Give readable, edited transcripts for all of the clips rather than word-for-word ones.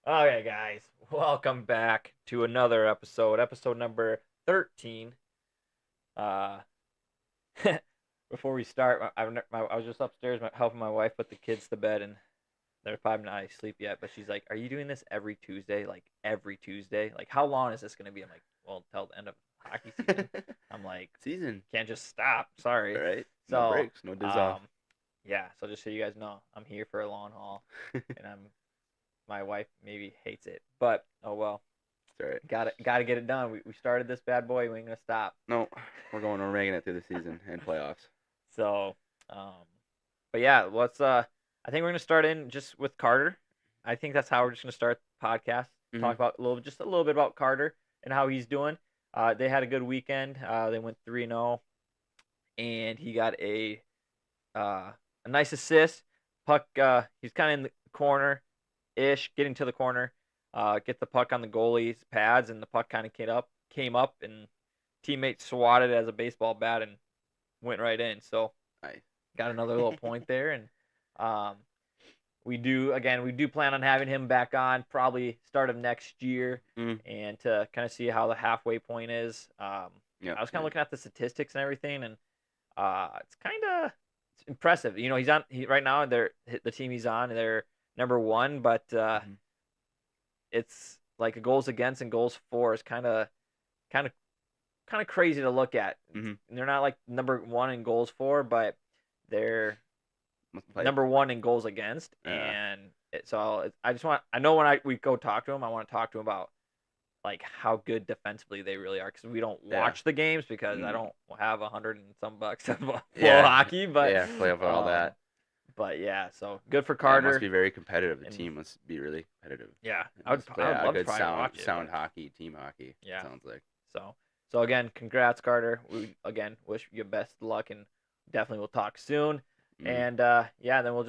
Okay, guys, welcome back to another episode number 13. Uh, before we start, I was just upstairs helping my wife put the kids to bed, and they're probably not asleep yet. But she's like, "Are you doing this every Tuesday? Like every Tuesday? Like how long is this gonna be?" I'm like, "Well, till the end of hockey season." I'm like, Season, "Can't just stop. Sorry." right? No So, breaks, no days off. um, yeah. So just so you guys know, I'm here for a long haul, and my wife maybe hates it, but oh well. It's all right. Got to get it done. We started this bad boy. We ain't gonna stop. No, we're making it through the season and playoffs. So, um, but yeah, let's. I think we're gonna start in just with Carter. I think that's how we're just gonna start the podcast. Hmm. Talk about just a little bit about Carter and how he's doing. They had a good weekend. They went 3-0, and he got a nice assist. Puck. He's kind of in the corner ish, getting to the corner. Get the puck on the goalie's pads, and the puck kind of came up, and teammate swatted it as a baseball bat and went right in. So Nice. got another little point there, and um, we do plan on having him back on probably start of next year, Mm. and to kind of see how the halfway point is. Yep. I was kind of looking at the statistics and everything, and it's kind of impressive. You know, right now. The team he's on. They're number one, but Hmm. it's like goals against and goals for is kind of kind of crazy to look at. Hmm. They're not like number one in goals for, but they're Must play. number one in goals against. Yeah. And I know when we go talk to him, I want to talk to him about like how good defensively they really are, because we don't Yeah. watch the games because I Mm. don't have 100 and some bucks to follow Yeah. hockey, Yeah. Play off all um, that. but yeah, so good for Yeah. It must Carter. be very competitive. The And team must be really competitive. yeah, It must play I would a love to good probably watch it. sound But hockey, team hockey. It yeah, sounds like. so again, congrats, Carter. We again wish you best luck, and definitely we'll talk soon. Mm. And yeah, then let's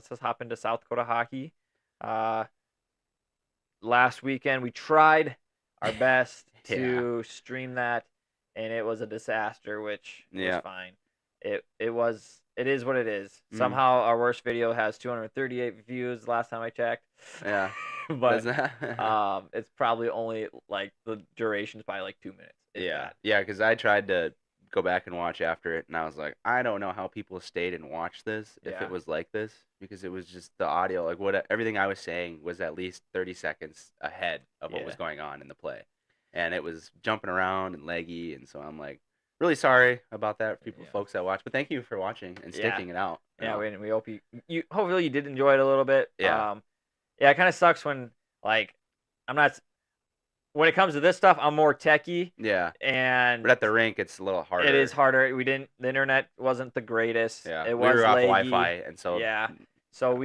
just hop into South Dakota hockey. Uh, Last weekend we tried our best Yeah. to stream that, and it was a disaster, which was Yeah. fine. It is what it is. Mm. Somehow our worst video has 238 views last time I checked. Yeah. Does But that? it's probably only like the duration's probably like 2 minutes, if Yeah, that. yeah, because I tried to go back and watch after it, and I was like, I don't know how people stayed and watched this if it Yeah. was like this, because it was just the audio, like everything I was saying was at least 30 seconds ahead of what was Yeah. going on in the play, and it was jumping around and leggy, and so I'm like, really sorry about that, Yeah. folks that watch, but thank you for watching and Yeah. sticking it out, you Yeah, know? we hope you hopefully you did enjoy it a little bit. Yeah, Yeah, it kind of sucks when like I'm not when it comes to this stuff, I'm more techie, yeah, but and at the rink it's a little it is harder. harder. The internet wasn't the greatest. Yeah, It we was were off laggy. Wi-Fi, and so Yeah. So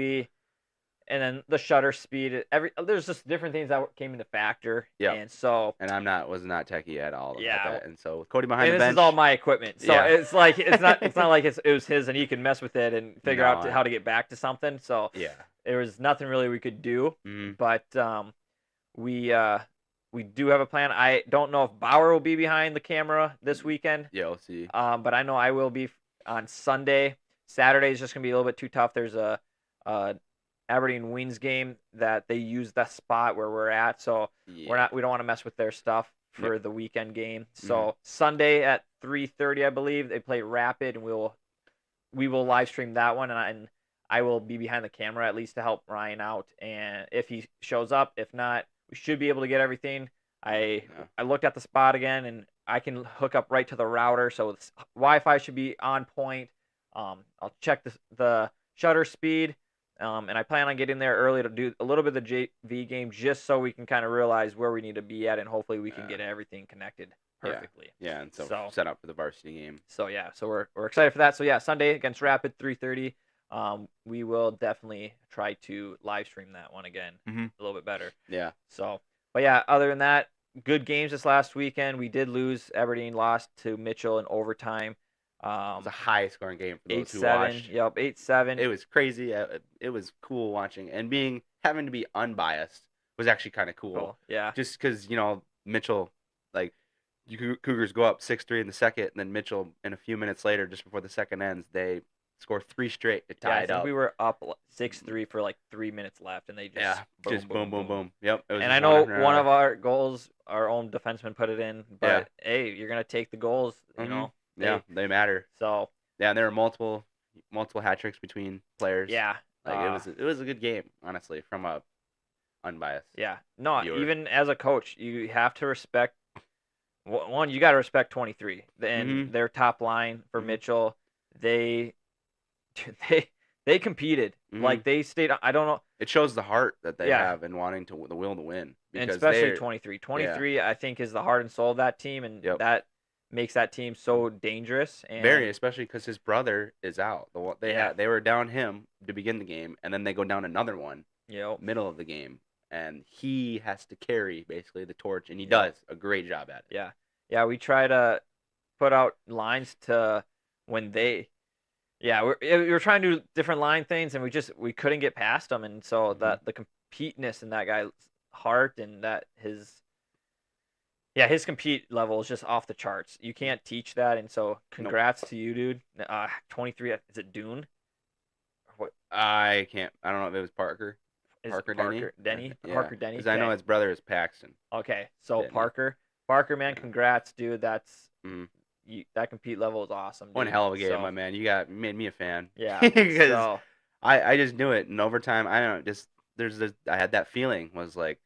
and then the shutter speed, there's just different things that came into factor. yeah. And so And was not techie at all about yeah, that. And so with Cody behind and the this is all bench, my equipment. So yeah, it's not like it was his and he could mess with it and figure no, out how to get back to something. So yeah, there was nothing really we could do. mm, But we uh we do have a plan. I don't know if Bauer will be behind the camera this weekend. yeah, we'll see. But I know I will be on Sunday. Saturday is just gonna be a little bit too tough. There's a Aberdeen Wings game that they use the spot where we're at, so Yeah, we don't want to mess with their stuff yep, for the weekend game. mm, So Sunday at 3:30, I believe they play Rapid, and we will live stream that one, and I will be behind the camera at least to help Ryan out. And if he shows up, if not, we should be able to get everything. yeah, I looked at the spot again, and I can hook up right to the router, so Wi-Fi should be on point. I'll check the shutter speed, and I plan on getting there early to do a little bit of the JV game, just so we can kind of realize where we need to be at, and hopefully we can yeah, get everything connected yeah, perfectly. yeah. And so So set up for the varsity game. so yeah, so we're excited for that. So yeah, Sunday against Rapid 3:30. We will definitely try to live stream that one again Hmm. a little bit better. Yeah, So, but yeah, other than that, good games this last weekend. We did lose. Aberdeen lost to Mitchell in overtime. it was a high scoring game for those who 8-7. watched. Yep, 8-7. It was crazy. It was cool watching, and having to be unbiased was actually kind of cool. Cool. Yeah. Just because Mitchell, like, Cougars go up 6-3 in the second, and then Mitchell in a few minutes later, just before the second ends, they score 3 straight to Yeah, tie I it think up. we were up 6-3 for like 3 minutes left, and they just Yeah, boom, just boom, boom, boom, boom. boom. Yep, it was And I just one know after one another. of our goals, our own defenseman put it in, Yeah. but hey, you're gonna take the goals, Mhm. Yeah, They they matter. so Yeah, and there were multiple hat tricks between players. yeah, Like it was a good game, honestly, from a unbiased yeah. No, viewer. even as a coach, you have to respect one. You got to respect 23 and Mhm. their top line for Mhm. Mitchell. They they they competed Mhm. like they stayed. I don't know. It shows the heart that they Yeah, have and wanting to the will to win and because especially they're 23. yeah. 23, I think, is the heart and soul of that team, and Yep. that makes that team so dangerous. Very, And especially because his brother is out. yeah, They were down him to begin the game, and then they go down another one yep, middle of the game, and he has to carry basically the torch, and he yep, does a great job at it. yeah, yeah. We try to put out lines to when they. Yeah, we're trying to do different line things, and we couldn't get past them, and so Hmm. the completeness in that guy's heart and that his compete level is just off the charts. You can't teach that, and so Nope, congrats to you, dude. 23. Is it Dune? What I can't. I don't know if it was Parker, is Parker Denny. Parker Denny? Yeah, Parker Denny. because I know Okay, his brother is Paxton okay. So Denny. Parker, man, Yeah. congrats, dude. Mm. That compete level is awesome, One dude. hell of a game, my So man. You made me a fan yeah, because so I just knew it in overtime. I don't know, just there's this. I had that feeling was like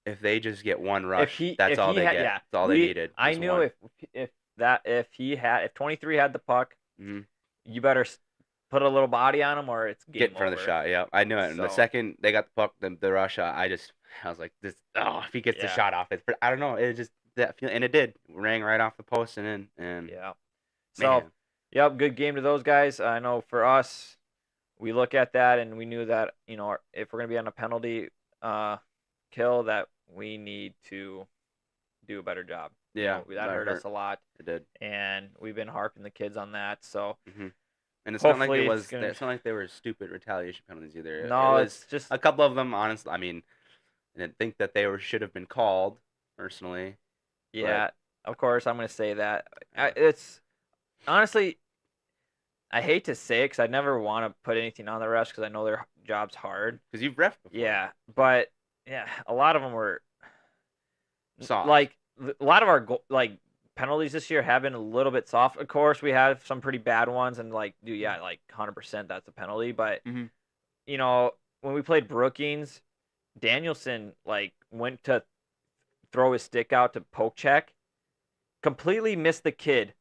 if they just get one rush, that's if all he they had, get. yeah, That's all they needed I was knew one. if 23 had the puck, Hmm. you better put a little body on him or it's Get in game front of the over. shot. Yeah, I knew it. And the So second they got the puck, the rush shot, I was like, this. Oh, if he gets the yeah, shot off, I don't know. It just that feel, and it did. Rang right off the post and in. And yeah. So man, yep, good game to those guys. I know for us, we look at that and we knew that if we're gonna be on a penalty uh, kill, that we need to do a better job. yeah, That that hurt us hurt. a lot, It did. and we've been harping the kids on that. So Hmm. And it's not like it hopefully it's was. gonna. It's not like they were stupid retaliation penalties either. It No, was it's just a couple of them. Honestly, I mean, I didn't think that they should have been called personally, but yeah. Of course, I'm gonna say that. yeah, It's honestly, I hate to say it because I never want to put anything on the refs because I know their job's hard. because you've ref before. Yeah, but yeah, a lot of them were Soft. like a lot of our like penalties this year have been a little bit soft. Of course, we have some pretty bad ones, and like, dude, yeah, like 100% that's a penalty. But Hmm. when we played Brookings, Danielson like went to throw his stick out to poke check, completely missed the kid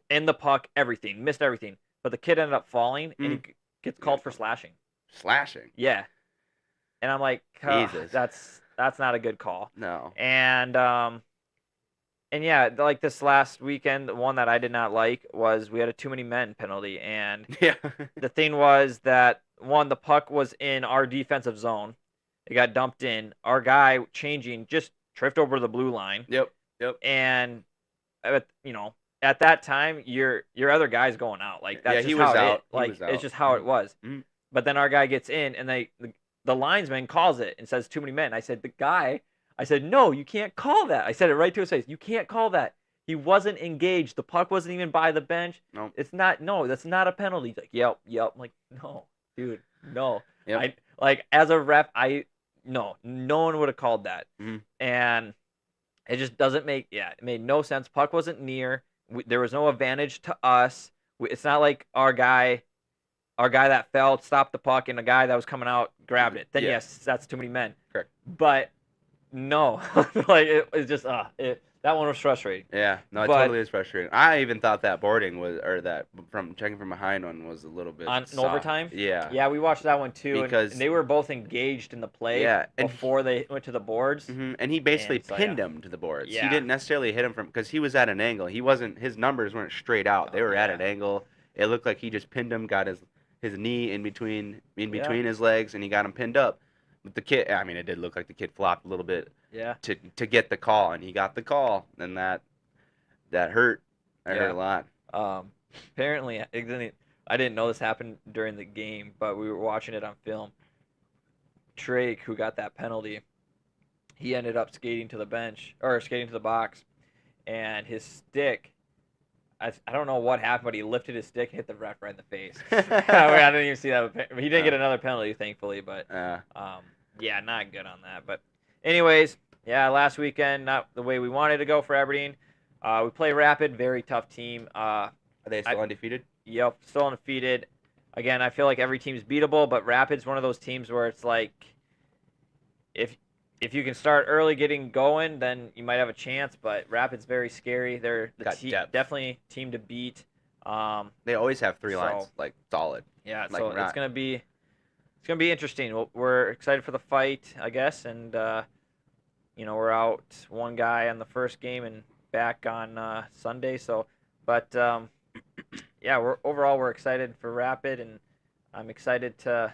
in the puck, everything, missed everything. But the kid ended up falling, and he gets You got called for slashing. slashing. Yeah, and I'm like, Jesus. that's not a good call. No. And yeah, like this last weekend, the one that I did not like was we had a too many men penalty, and Yeah. the thing was that one, the puck was in our defensive zone, it got dumped in. Our guy changing just tripped over the blue line, Yep. Yep. and at that time your other guy's going out. Like Yeah, that's he just was how it is. out. He Like was it's out. just how it was. Mhm. But then our guy gets in, and the linesman calls it and says too many men. I said, no, you can't call that. I said it right to his face. You can't call that. He wasn't engaged. The puck wasn't even by the bench. Nope. It's not. No, that's not a penalty. He's like, yep, yep. I'm like, no, dude, no. Yep. I like as a ref, no one would have called that, Mhm. and it just doesn't make. Yeah, it made no sense. Puck wasn't near. There was no advantage to us. It's not like our guy that fell stopped the puck and the guy that was coming out grabbed it. Then Yeah. yes, that's too many men. Correct. But no, like it's just that one was frustrating. Yeah. No, it But totally is frustrating. I even thought that boarding was, or that from checking from behind one was a little bit on soft. overtime, Yeah. yeah, we watched that one too, and Because they were both engaged in the play yeah, and before they went to the boards. and he basically And so pinned yeah, him to the boards. He yeah, didn't necessarily hit him from because he was at an angle. He wasn't. His numbers weren't straight out. They were at yeah, an angle. It looked like he just pinned him, got his knee in between yeah, his legs, and he got him pinned up. But the kid, I mean, it did look like the kid flopped a little bit yeah. to get the call, and he got the call, and that hurt. That hurt Yeah. a lot. Apparently, I didn't know this happened during the game, but we were watching it on film. Drake, who got that penalty, he ended up skating to the bench or skating to the box, and his stick, I don't know what happened, but he lifted his stick, hit the ref right in the face. I didn't even see that. He didn't get another penalty, thankfully, but yeah, not good on that. But anyways, yeah, last weekend not the way we wanted to go for Aberdeen. We play Rapid, very tough team. Are they still undefeated? Yep, still undefeated. Again, I feel like every team's beatable, but Rapid's one of those teams where it's like if if you can start early getting going, then you might have a chance. But Rapid's very scary. They're definitely team to beat. They always have three lines, like solid. Yeah, like, so it's gonna be interesting. We're excited for the fight, I guess, and we're out one guy on the first game and back on Sunday. So, but yeah, we're excited for Rapid, and I'm excited to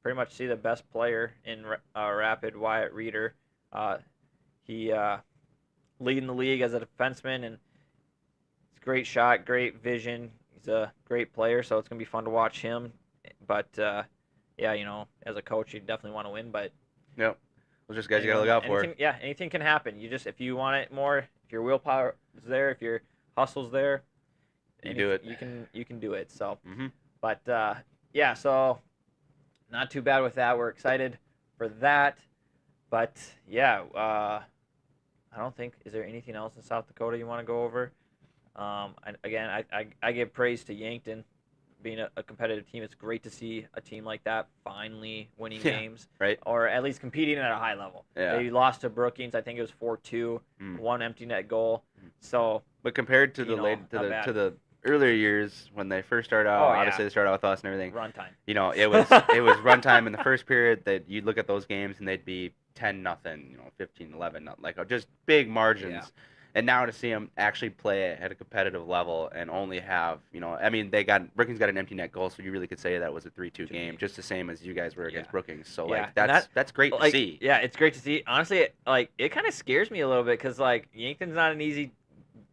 pretty much see the best player in Rapid, Wyatt Reeder. He leading the league as a defenseman, and it's a great shot, great vision. He's a great player, so it's gonna be fun to watch him. But yeah, as a coach, you definitely want to win. But yep, those just guys you gotta look out for. Yeah, anything can happen. If you want it more, if your willpower is there, if your hustle's there, do it. You can do it. So, but yeah, so not too bad with that. We're excited for that. But yeah, I don't think is there anything else in South Dakota you want to go over. Again, I give praise to Yankton being a competitive team. It's great to see a team like that finally winning games, right? Or at least competing at a high level. Yeah. They lost to Brookings. I think it was 4-2, one empty net goal. So, but compared to the earlier years when they first started out, obviously they started out with us and everything. Runtime. It was runtime in the first period that you'd look at those games and they'd be 10-0, 15-11, like just big margins. Yeah. And now to see them actually play at a competitive level and only have, Brookings got an empty net goal, so you really could say that was a 3-2 game, just the same as you guys were against Brookings. So that's great to see. Yeah, it's great to see. Honestly, it kind of scares me a little bit because Yankton's not an easy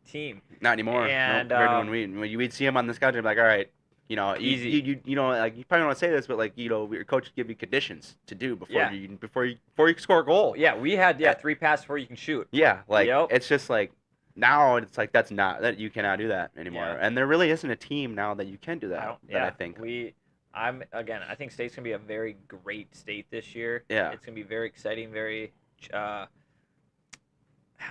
team. Not anymore. And when we'd see him on the schedule, you'd be like, all right, easy. You probably don't want to say this, but your coach would give you conditions to do before you score a goal. Yeah, we had 3 passes before you can shoot. Yeah, it's just like now it's like that you cannot do that anymore, and there really isn't a team now that you can do that. I think I think State's gonna be a very great state this year. Yeah, it's gonna be very exciting, very I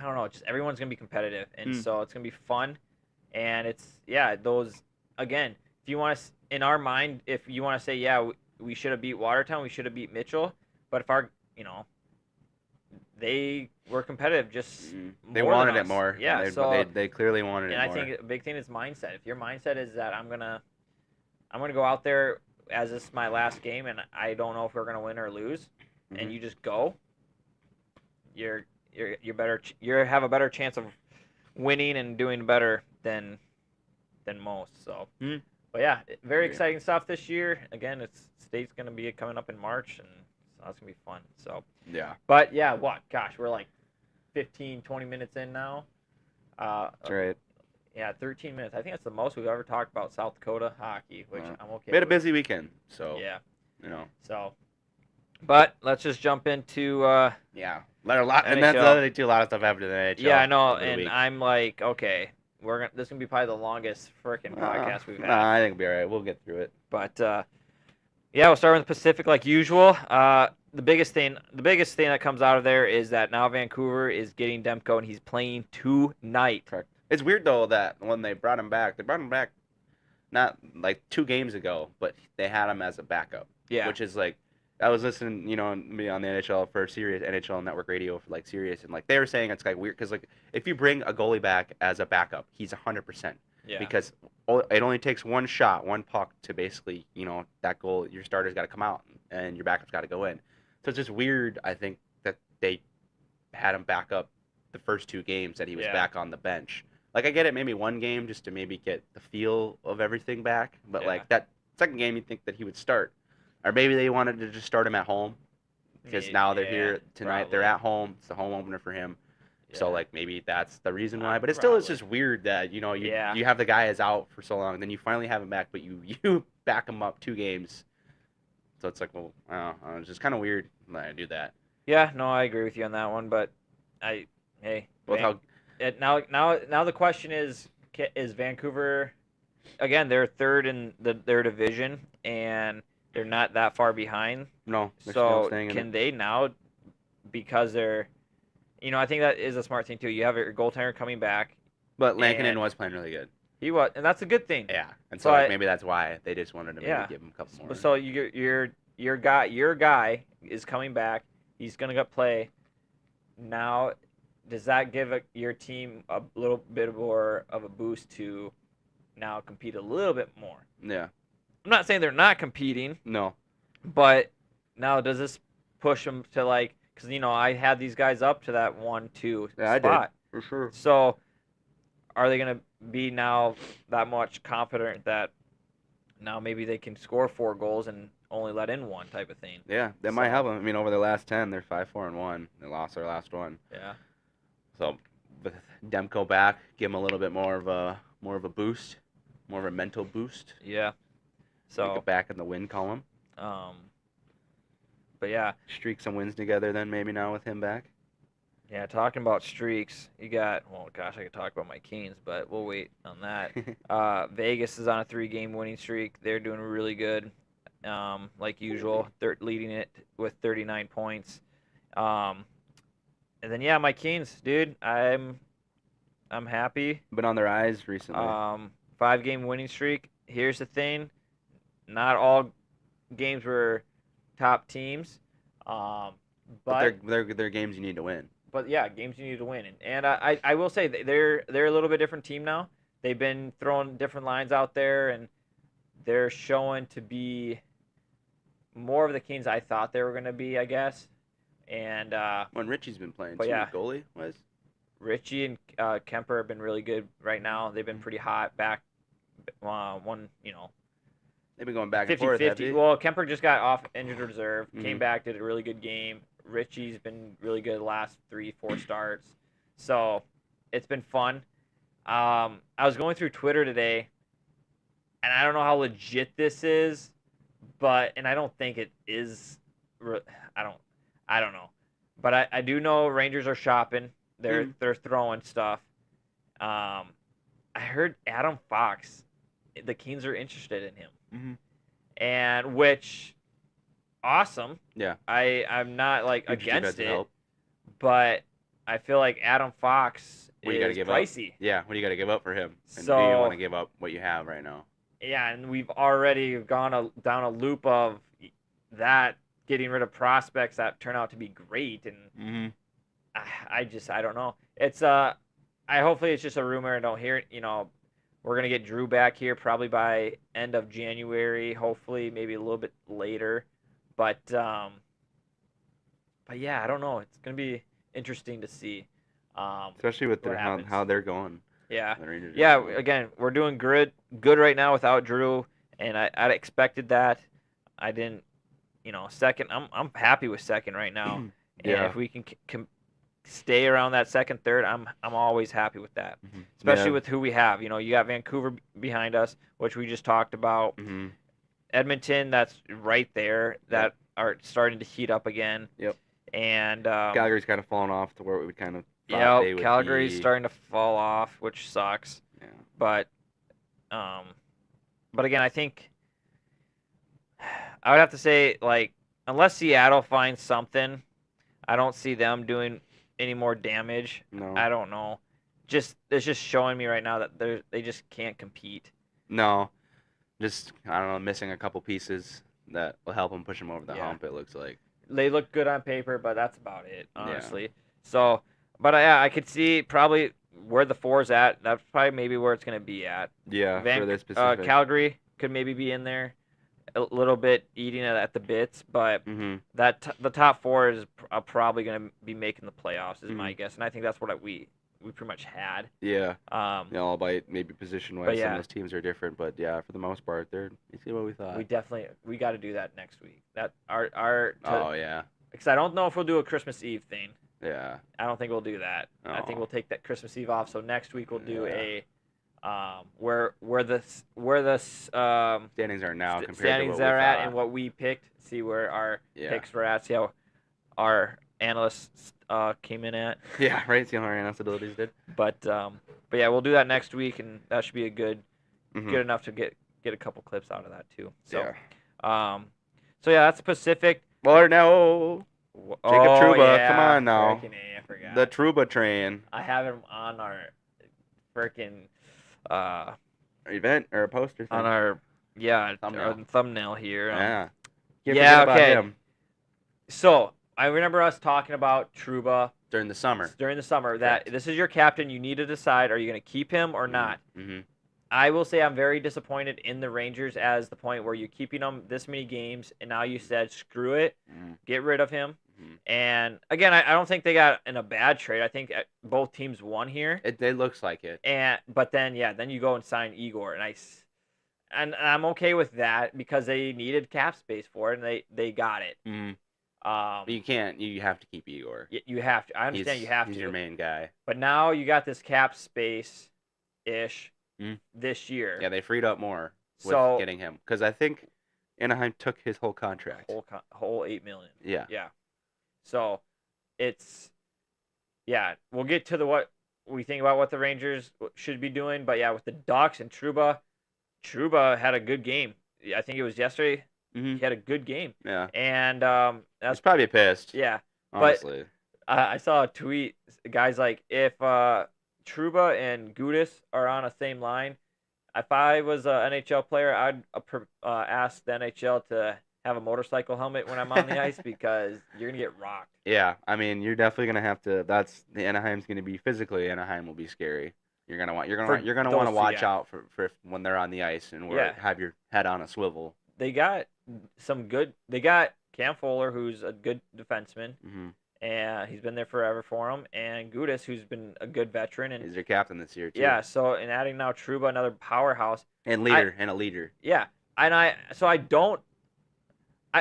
don't know, just everyone's gonna be competitive, and so it's gonna be fun, and it's those again. If you want to, in our mind, if you want to say, we should have beat Watertown, we should have beat Mitchell, but if they were competitive, just they wanted it more. Yeah, they clearly wanted it more. And I think a big thing is mindset. If your mindset is that I'm gonna go out there as this is my last game, and I don't know if we're gonna win or lose, and you just go, you're better. You have a better chance of winning and doing better than most. So. But yeah, very exciting stuff this year. Again, State's going to be coming up in March, and so that's going to be fun. So yeah. But yeah, we're like 15, 20 minutes in now. That's right. Yeah, 13 minutes. I think that's the most we've ever talked about South Dakota hockey, which I'm okay with. We had a busy weekend, so yeah. So. But let's just jump into and that's the other thing too. A lot of stuff happened in the NHL. Yeah, I know, and I'm like, okay. This is gonna be probably the longest freaking podcast we've had. I think it'll be all right. We'll get through it. But we'll start with the Pacific like usual. The biggest thing that comes out of there is that now Vancouver is getting Demko and he's playing tonight. Correct. It's weird though that when they brought him back not like 2 games ago, but they had him as a backup. Yeah. Which is like. I was listening, on the NHL for Sirius NHL Network Radio for Sirius, and they were saying it's weird because if you bring a goalie back as a backup, he's 100%. Yeah. Because it only takes one shot, one puck to basically, that goal. Your starter's got to come out and your backup's got to go in. So it's just weird. I think that they had him back up the first 2 games that he was back on the bench. I get it, maybe 1 game just to maybe get the feel of everything back, but that second game, you'd think that he would start. Or maybe they wanted to just start him at home because now they're here tonight. Probably. They're at home. It's the home opener for him. Yeah. So, maybe that's the reason why. But it's just weird that, you have the guy is out for so long. Then you finally have him back, but you back him up 2 games. So it's well, I don't know. It's just kind of weird when I do that. Yeah, no, I agree with you on that one. But now the question is, is Vancouver. Again, they're third in their division, and they're not that far behind. No, they're still So staying in can it. they now, because they're, I think that is a smart thing too. You have your goaltender coming back, But Lankinen and was playing really good. he was, and that's a good thing. Yeah, and so like But maybe that's why they just wanted to maybe yeah, give him a couple more. so your guy is coming back. He's gonna go play. Now, does that give your team a little bit more of a boost to now compete a little bit more? Yeah. I'm not saying they're not competing, No. but now does this push them to like? Because I had these guys up to that 1-2 Yeah, I did spot. for sure. So are they gonna be now that much confident that now maybe they can score 4 goals and only let in 1 type of thing? Yeah, that might help them. I mean, over the last 10, they're 5-4-1. They lost their last one. Yeah. So with Demko back, give him a little bit more of a boost, more of a mental boost. Yeah. So get back in the win column. But yeah. Streak some wins together then maybe now with him back. Yeah, talking about streaks, you got, well, gosh, I could talk about my Kings, but we'll wait on that. Vegas is on a 3-game winning streak. They're doing really good, like usual. They're leading it with 39 points. And then, yeah, my Kings, dude, I'm happy. Been on their eyes recently. 5-game winning streak. Here's the thing. Not all games were top teams. But they're games you need to win. But yeah, games you need to win, and I will say they're a little bit different team now. They've been throwing different lines out there, and they're showing to be more of the Kings I thought they were going to be, I guess. And when Richie's been playing, but too, yeah, goalie was. Richie and Kemper have been really good right now. They've been pretty hot back. They've been going back 50, and forth. 50. Well, Kemper just got off injured reserve, Mm-hmm. came back, did a really good game. Richie's been really good the last 3-4 starts. So it's been fun. I was going through Twitter today, and I don't know how legit this is, and I don't think it is. I don't know, but I do know Rangers are shopping. They're throwing stuff. I heard Adam Fox, the Kings are interested in him, and which. Awesome. Yeah. I'm not like Huge against it, help. but I feel like Adam Fox is pricey. Up? Yeah. What do you got to give up for him? And so, do you want to give up what you have right now? Yeah, and we've already gone down a loop of that getting rid of prospects that turn out to be great, and I don't know. It's hopefully it's just a rumor and don't hear it. We're gonna get Drew back here probably by end of January, hopefully maybe a little bit later. But yeah, I don't know. It's gonna be interesting to see, especially with how they're going. Yeah, yeah. Again, we're doing good right now without Drew, and I expected that. I didn't, second. I'm happy with second right now, yeah. And if we can stay around that second, third, I'm always happy with that. Especially with who we have. You got Vancouver behind us, which we just talked about. Edmonton, that's right there, that are starting to heat up again. Yep. And Calgary's kind of fallen off to where we kind of thought they would Calgary's be. starting to fall off, which sucks. Yeah. But again, I think I would have to say, like, unless Seattle finds something, I don't see them doing any more damage. No. I don't know. It's just showing me right now that they just can't compete. No. Just, I don't know, missing a couple pieces that will help them push them over the hump, it looks like. They look good on paper, but that's about it, honestly. Yeah. So, but yeah, I could see probably where the 4's at. That's probably maybe where it's going to be at. Yeah, for this specific. Calgary could maybe be in there a little bit, eating it at the bits, but the top 4 is probably going to be making the playoffs, is my guess. And I think that's what we pretty much had. Yeah. All by maybe position-wise, some of those teams are different, but yeah, for the most part, they're basically what we thought. We got to do that next week. That oh yeah. Because I don't know if we'll do a Christmas Eve thing. Yeah. I don't think we'll do that. Oh. I think we'll take that Christmas Eve off. So next week we'll do a where the standings are now compared standings to what are we at thought. and what we picked. See where our picks were at. See how our analysts came in at. Yeah, right. See how our analyst abilities did. But But yeah, we'll do that next week, and that should be a good Mhm. enough to get a couple clips out of that too. So, Yeah. so yeah, that's Pacific. Well, no. Jacob Oh Trouba, come yeah, on now. freaking A, I forgot. The Trouba train. I have him on our freaking Event or a poster thing. on our Thumbnail. thumbnail here. Yeah. Can't yeah, forget about okay. him. So I remember us talking about Trouba During the summer. that this is your captain. You need to decide: are you going to keep him or not? Mm-hmm. I will say I'm very disappointed in the Rangers as the point where you're keeping him this many games, and now you said screw it, get rid of him. Mm-hmm. And again, I don't think they got in a bad trade. I think both teams won here. It looks like it. But then you go and sign Igor, and I'm okay with that because they needed cap space for it, and they got it. Mm-hmm. But you can't. You have to keep Igor. You have to. I understand you have to. He's your main guy. But now you got this cap space ish this year. Yeah, they freed up more with getting him because I think Anaheim took his whole contract. Whole $8 million. Yeah. Yeah. So we'll get to what we think about what the Rangers should be doing. But yeah, with the Ducks and Trouba had a good game. I think it was yesterday. Mm-hmm. He had a good game. Yeah. And that's probably pissed. Yeah. Honestly. But I saw a tweet. Guys like, if Trouba and Gudis are on the same line, if I was an NHL player, I'd ask the NHL to have a motorcycle helmet when I'm on the ice because you're gonna get rocked. Yeah, I mean, you're definitely gonna have to. That's the Anaheim's gonna be physically. Anaheim will be scary. You're gonna want to watch out for when they're on the ice and have your head on a swivel. They got They got Cam Fuller, who's a good defenseman, and he's been there forever for them, and Gudis, who's been a good veteran, and he's their captain this year too. Yeah, so and adding now Trouba, another powerhouse and a leader. Yeah, and I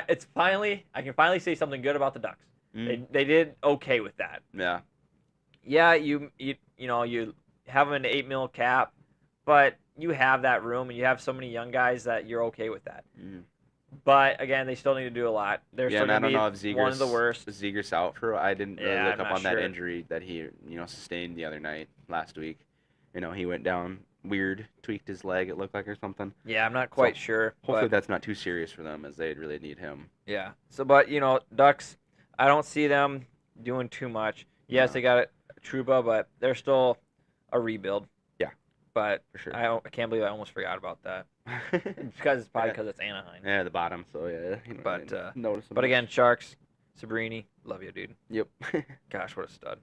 can finally say something good about the Ducks. They did okay with that. Yeah. Yeah, you have them an $8 million cap, but you have that room and you have so many young guys that you're okay with that. But again, they still need to do a lot. They're still going to be one of the worst. Zegers out for. I didn't really look up on that injury that he sustained the other night last week. He went down weird, tweaked his leg. It looked like or something. Yeah, I'm not quite sure. Hopefully that's not too serious for them as they really need him. Yeah. So, but Ducks, I don't see them doing too much. Yes, they got Trouba, but they're still a rebuild. Yeah. But for sure. I can't believe I almost forgot about that. Because it's Anaheim. Yeah, the bottom. So yeah. But again, Sharks, Sabrini, love you, dude. Yep. Gosh, what a stud.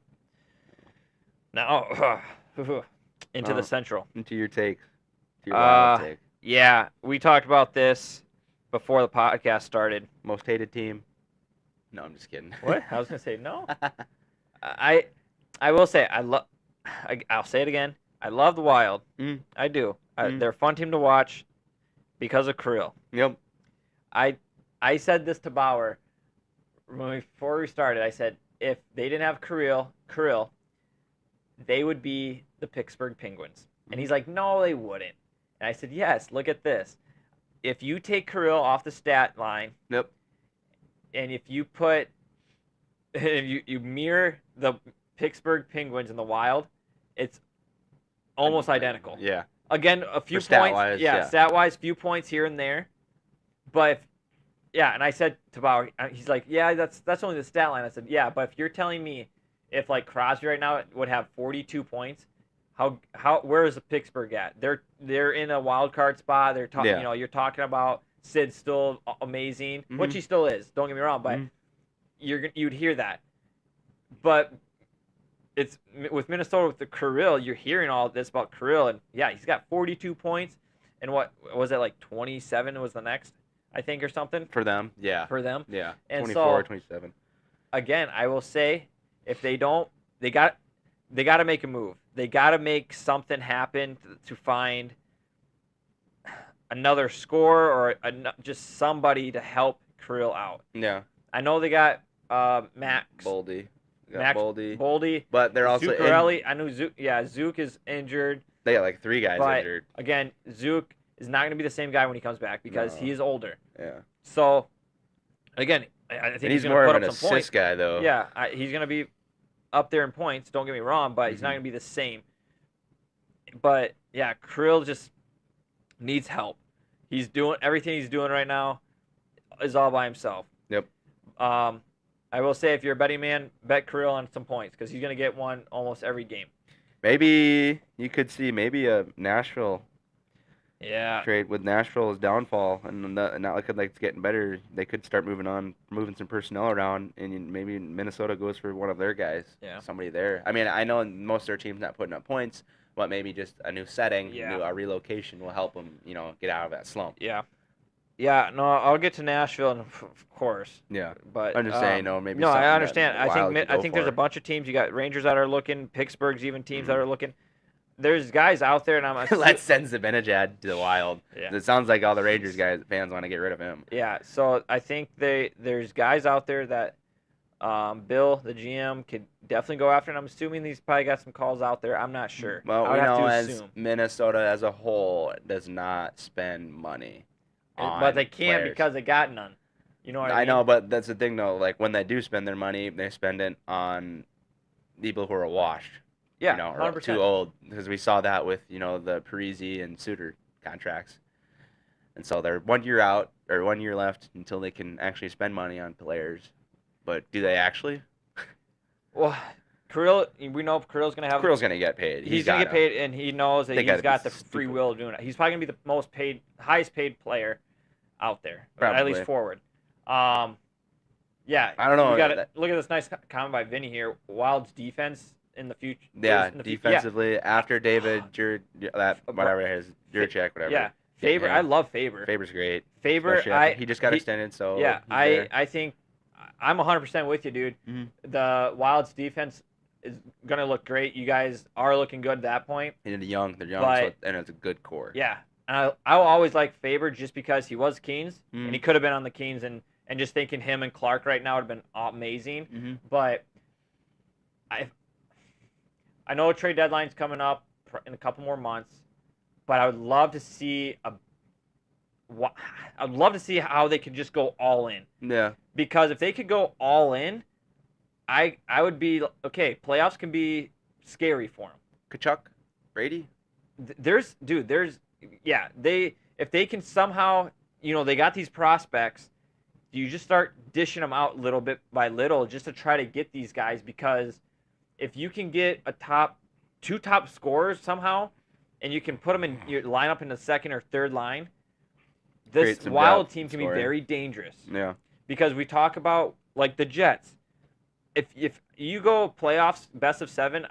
Now, into the Central. Into your take. To your wild take. Yeah, we talked about this before the podcast started. Most hated team. No, I'm just kidding. What? I was gonna say no. I will say I'll say it again. I love the Wild. I do. They're a fun team to watch because of Kirill. Yep. I said this to Bauer before we started. I said if they didn't have Kirill, they would be the Pittsburgh Penguins. And he's like, no, they wouldn't. And I said, yes, look at this. If you take Kirill off the stat line, yep, and if you put, you mirror the Pittsburgh Penguins in the Wild, it's almost identical. Yeah. Again, a few points. Stat-wise, stat-wise, few points here and there. But, and I said to Bauer, he's like, yeah, that's only the stat line. I said, yeah, but if you're telling me if, like, Crosby right now would have 42 points, where is the Pittsburgh at? They're in a wild card spot. They're talking, you're talking about Sid's still amazing, which he still is. Don't get me wrong, but you'd hear that. But it's with Minnesota with the Kirill, you're hearing all this about Kirill, and yeah, he's got 42 points, and what was it, like 27 was the next, I think, or something for them. Yeah. For them. Yeah. And 24, 27. Again, I will say, if they don't, they got to make a move. They got to make something happen to find another scorer or just somebody to help Kirill out. Yeah. I know they got Max Boldy. Boldy. But they're also Zuccarelli. I know Zook. Yeah, Zook is injured. They got like 3 guys injured. Again, Zook is not going to be the same guy when he comes back because he is older. Yeah. So, again, I think he's going to put more up of an some points. assist guy, though. Yeah, he's going to be up there in points. Don't get me wrong, but he's not going to be the same. But yeah, Krill just needs help. He's doing everything he's doing right now is all by himself. Yep. Um, I will say if you're a betting man, bet Krill on some points because he's gonna get one almost every game. Maybe you could see maybe a Nashville Yeah, trade with Nashville's downfall and not looking like it's getting better. They could start moving some personnel around, and maybe Minnesota goes for one of their guys, yeah, somebody there. I mean, I know most of their team's not putting up points, but maybe just a new setting, yeah, a relocation will help them, get out of that slump. yeah, yeah. No, I'll get to Nashville, of course. Yeah, But I'm just saying, maybe no, I something that understand. Wild could I go think there's a for. bunch of teams. You got Rangers that are looking, Pittsburgh's even teams that Mm. are looking. There's guys out there, and Let's send Zibanejad to the Wild. yeah, It sounds like all the Rangers fans want to get rid of him. yeah. So I think there's guys out there that Bill, the GM, could definitely go after, and I'm assuming he's probably got some calls out there. I'm not sure. Well, I we would have know to as assume, Minnesota as a whole does not spend money but they on can't players. because they got none. You know what I I mean? know, but that's the thing though. Like when they do spend their money, they spend it on people who are washed, Yeah, or 100%. too old. Because we saw that with the Parisi and Suter contracts, and so they're 1 year out or 1 year left until they can actually spend money on players. But do they actually? Well, Kirill, we know Kirill's gonna have. Quirrell's gonna get paid. He's gonna get paid, and he knows that They he's gotta be got the free stupid. will of doing it. He's probably gonna be the most paid, highest paid player out there, at least Probably. forward. Yeah, I don't know. we got to look at this nice comment by Vinny here. Wild's defense in the future. Yeah, in the defensively after David, whatever his Juracek, whatever. Yeah, Faber. I love Faber. Faber's great. Faber. Especially he just got extended, so Yeah, he's there. I think I'm 100% with you, dude. Mhm. The Wild's defense is gonna look great. You guys are looking good at that point. And they're young, But- and it's a good core. Yeah, and I will always like Faber just because he was Kings and he Mhm. could have been on the Kings and just thinking him and Clark right now would have been amazing. Mm-hmm. But I know a trade deadline's coming up in a couple more months, but I would love to see I'd love to see how they could just go all in. Yeah. Because if they could go all in, I would be okay. Playoffs can be scary for them. Kachuk, Brady. There's if they can somehow they got these prospects, you just start dishing them out little bit by little just to try to get these guys because if you can get two top scorers somehow, and you can put them in your lineup in the second or third line, this Wild team can be very dangerous. Yeah. Because we talk about like the Jets. If you go playoffs best of 7,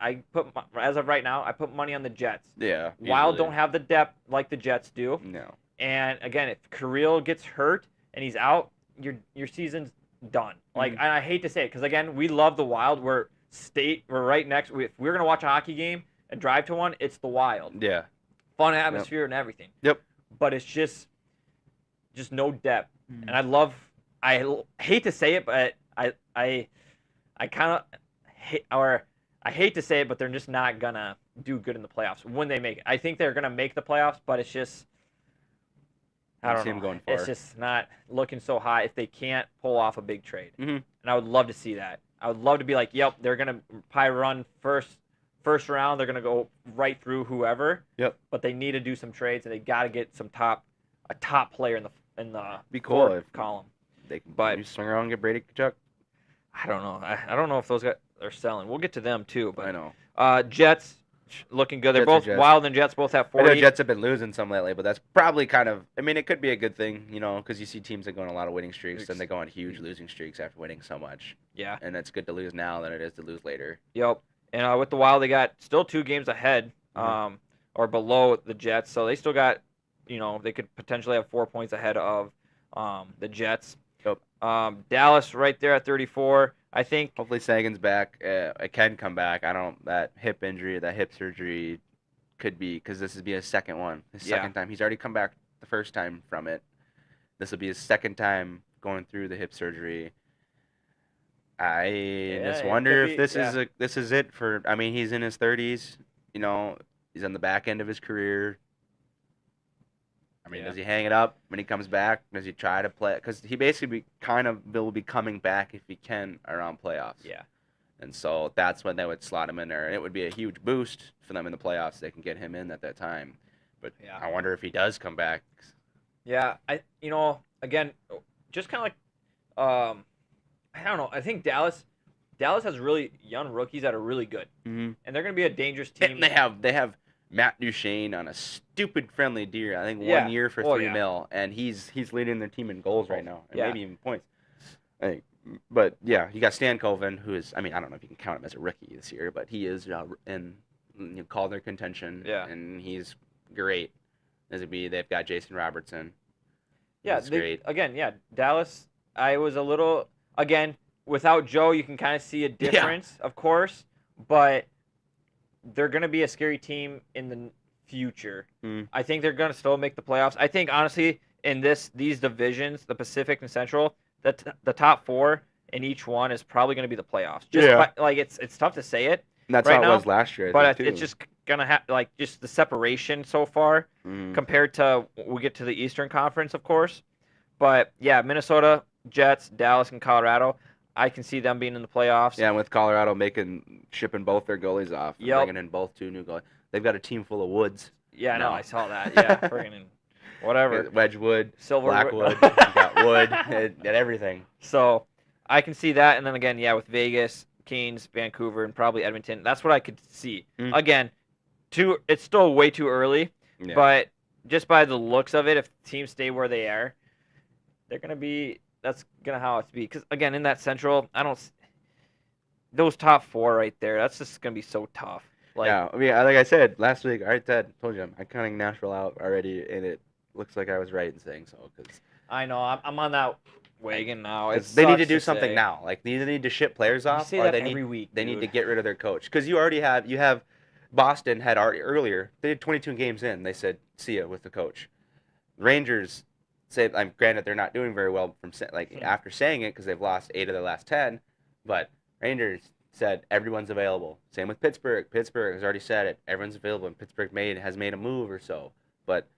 as of right now, I put money on the Jets. Yeah. Wild don't have the depth like the Jets do. No. And again, if Kirill gets hurt and he's out, your season's done. Like, and I hate to say it because again, we love the Wild. We're right next. If we're gonna watch a hockey game and drive to one, it's the Wild. Yeah. Fun atmosphere and everything. Yep. But it's just no depth. And I hate to say it, but I kind of I hate to say it, but they're just not gonna do good in the playoffs when they make it. I think they're gonna make the playoffs, but it's just I don't know. Going far. It's just not looking so high if they can't pull off a big trade. Mm-hmm. And I would love to see that. I would love to be like, yep, they're gonna probably run first round. They're gonna go right through whoever. Yep. But they need to do some trades, and they got to get a top player in the Be cool if column. They can But- you swing around and get Brady Kachuk. I don't know. I don't know if those guys are selling. We'll get to them too. I But know. Jets looking good. They're Jets are both Jets. Wild and Jets both have I know 40. Jets have been losing some lately, but that's probably kind of. I mean, it could be a good thing, because you see teams that go on a lot of winning streaks, and they go on huge losing streaks after winning so much. Yeah. And it's good to lose now than it is to lose later. Yep. And with the Wild, they got still 2 games ahead, or below the Jets. So they still got, they could potentially have 4 points ahead of the Jets. Yep. Dallas right there at 34. I think. Hopefully Sagan's back. It can come back. That hip injury, that hip surgery, could be because this would be his second one. His second time. He's already come back the first time from it. This will be his second time going through the hip surgery. I just wonder if this is it for. I mean, he's in his 30s. He's on the back end of his career. I mean, does he hang it up when he comes back? Does he try to play? Because he basically will be coming back if he can around playoffs. Yeah. And so that's when they would slot him in there. And it would be a huge boost for them in the playoffs. They can get him in at that time. But Yeah. I wonder if he does come back. Yeah, again, just kind of like, I don't know. I think Dallas has really young rookies that are really good, Mm-hmm. and they're going to be a dangerous team. And they have Matt Duchene on a stupid friendly deal. I think Yeah. 1 year for Oh, $3 yeah. million, and he's leading their team in goals right now, and Yeah. maybe even points. I think, but yeah, you got Stan Coven, who is, I mean, I don't know if you can count him as a rookie this year, but he is in Calder contention, Yeah. and he's great. As it be, they've got Jason Robertson. Yeah, He's great. Dallas. I was a little without Joe, you can kind of see a difference, of course, but they're going to be a scary team in the future. I think they're going to still make the playoffs. I think honestly, in these divisions, the Pacific and Central, the top 4 in each one is probably going to be the playoffs. It's tough to say it. And that's right how it now, was last year. But it's just gonna have just the separation so far compared to we get to the Eastern Conference, of course. But yeah, Minnesota, Jets, Dallas, and Colorado, I can see them being in the playoffs. Yeah, and with Colorado shipping both their goalies off, and Yep. bringing in both 2 new goalies. They've got a team full of Woods. Yeah, no, I saw that. Yeah, friggin' whatever. Wedgwood, Silver Blackwood, you got Wood, and everything. So I can see that, and then again, yeah, with Vegas, Canes, Vancouver, and probably Edmonton. That's what I could see. Again, it's still way too early, but just by the looks of it, if teams stay where they are, they're gonna be. That's gonna how it's be. Because again, in that Central, those top 4 right there. That's just gonna be so tough. Yeah, I mean, like I said last week, I told you I'm counting Nashville out already, and it looks like I was right in saying so. Because I know I'm on that wagon now. They need to do something now. Like they either need to ship players off, or they need to get rid of their coach. Because you have Boston had already earlier. They did 22 games in. They said see ya with the coach. Rangers say, granted they're not doing very well from after saying it because they've lost 8 of their last 10, but Rangers said everyone's available. Same with Pittsburgh. Pittsburgh has already said it. Everyone's available, and Pittsburgh has made a move or so. But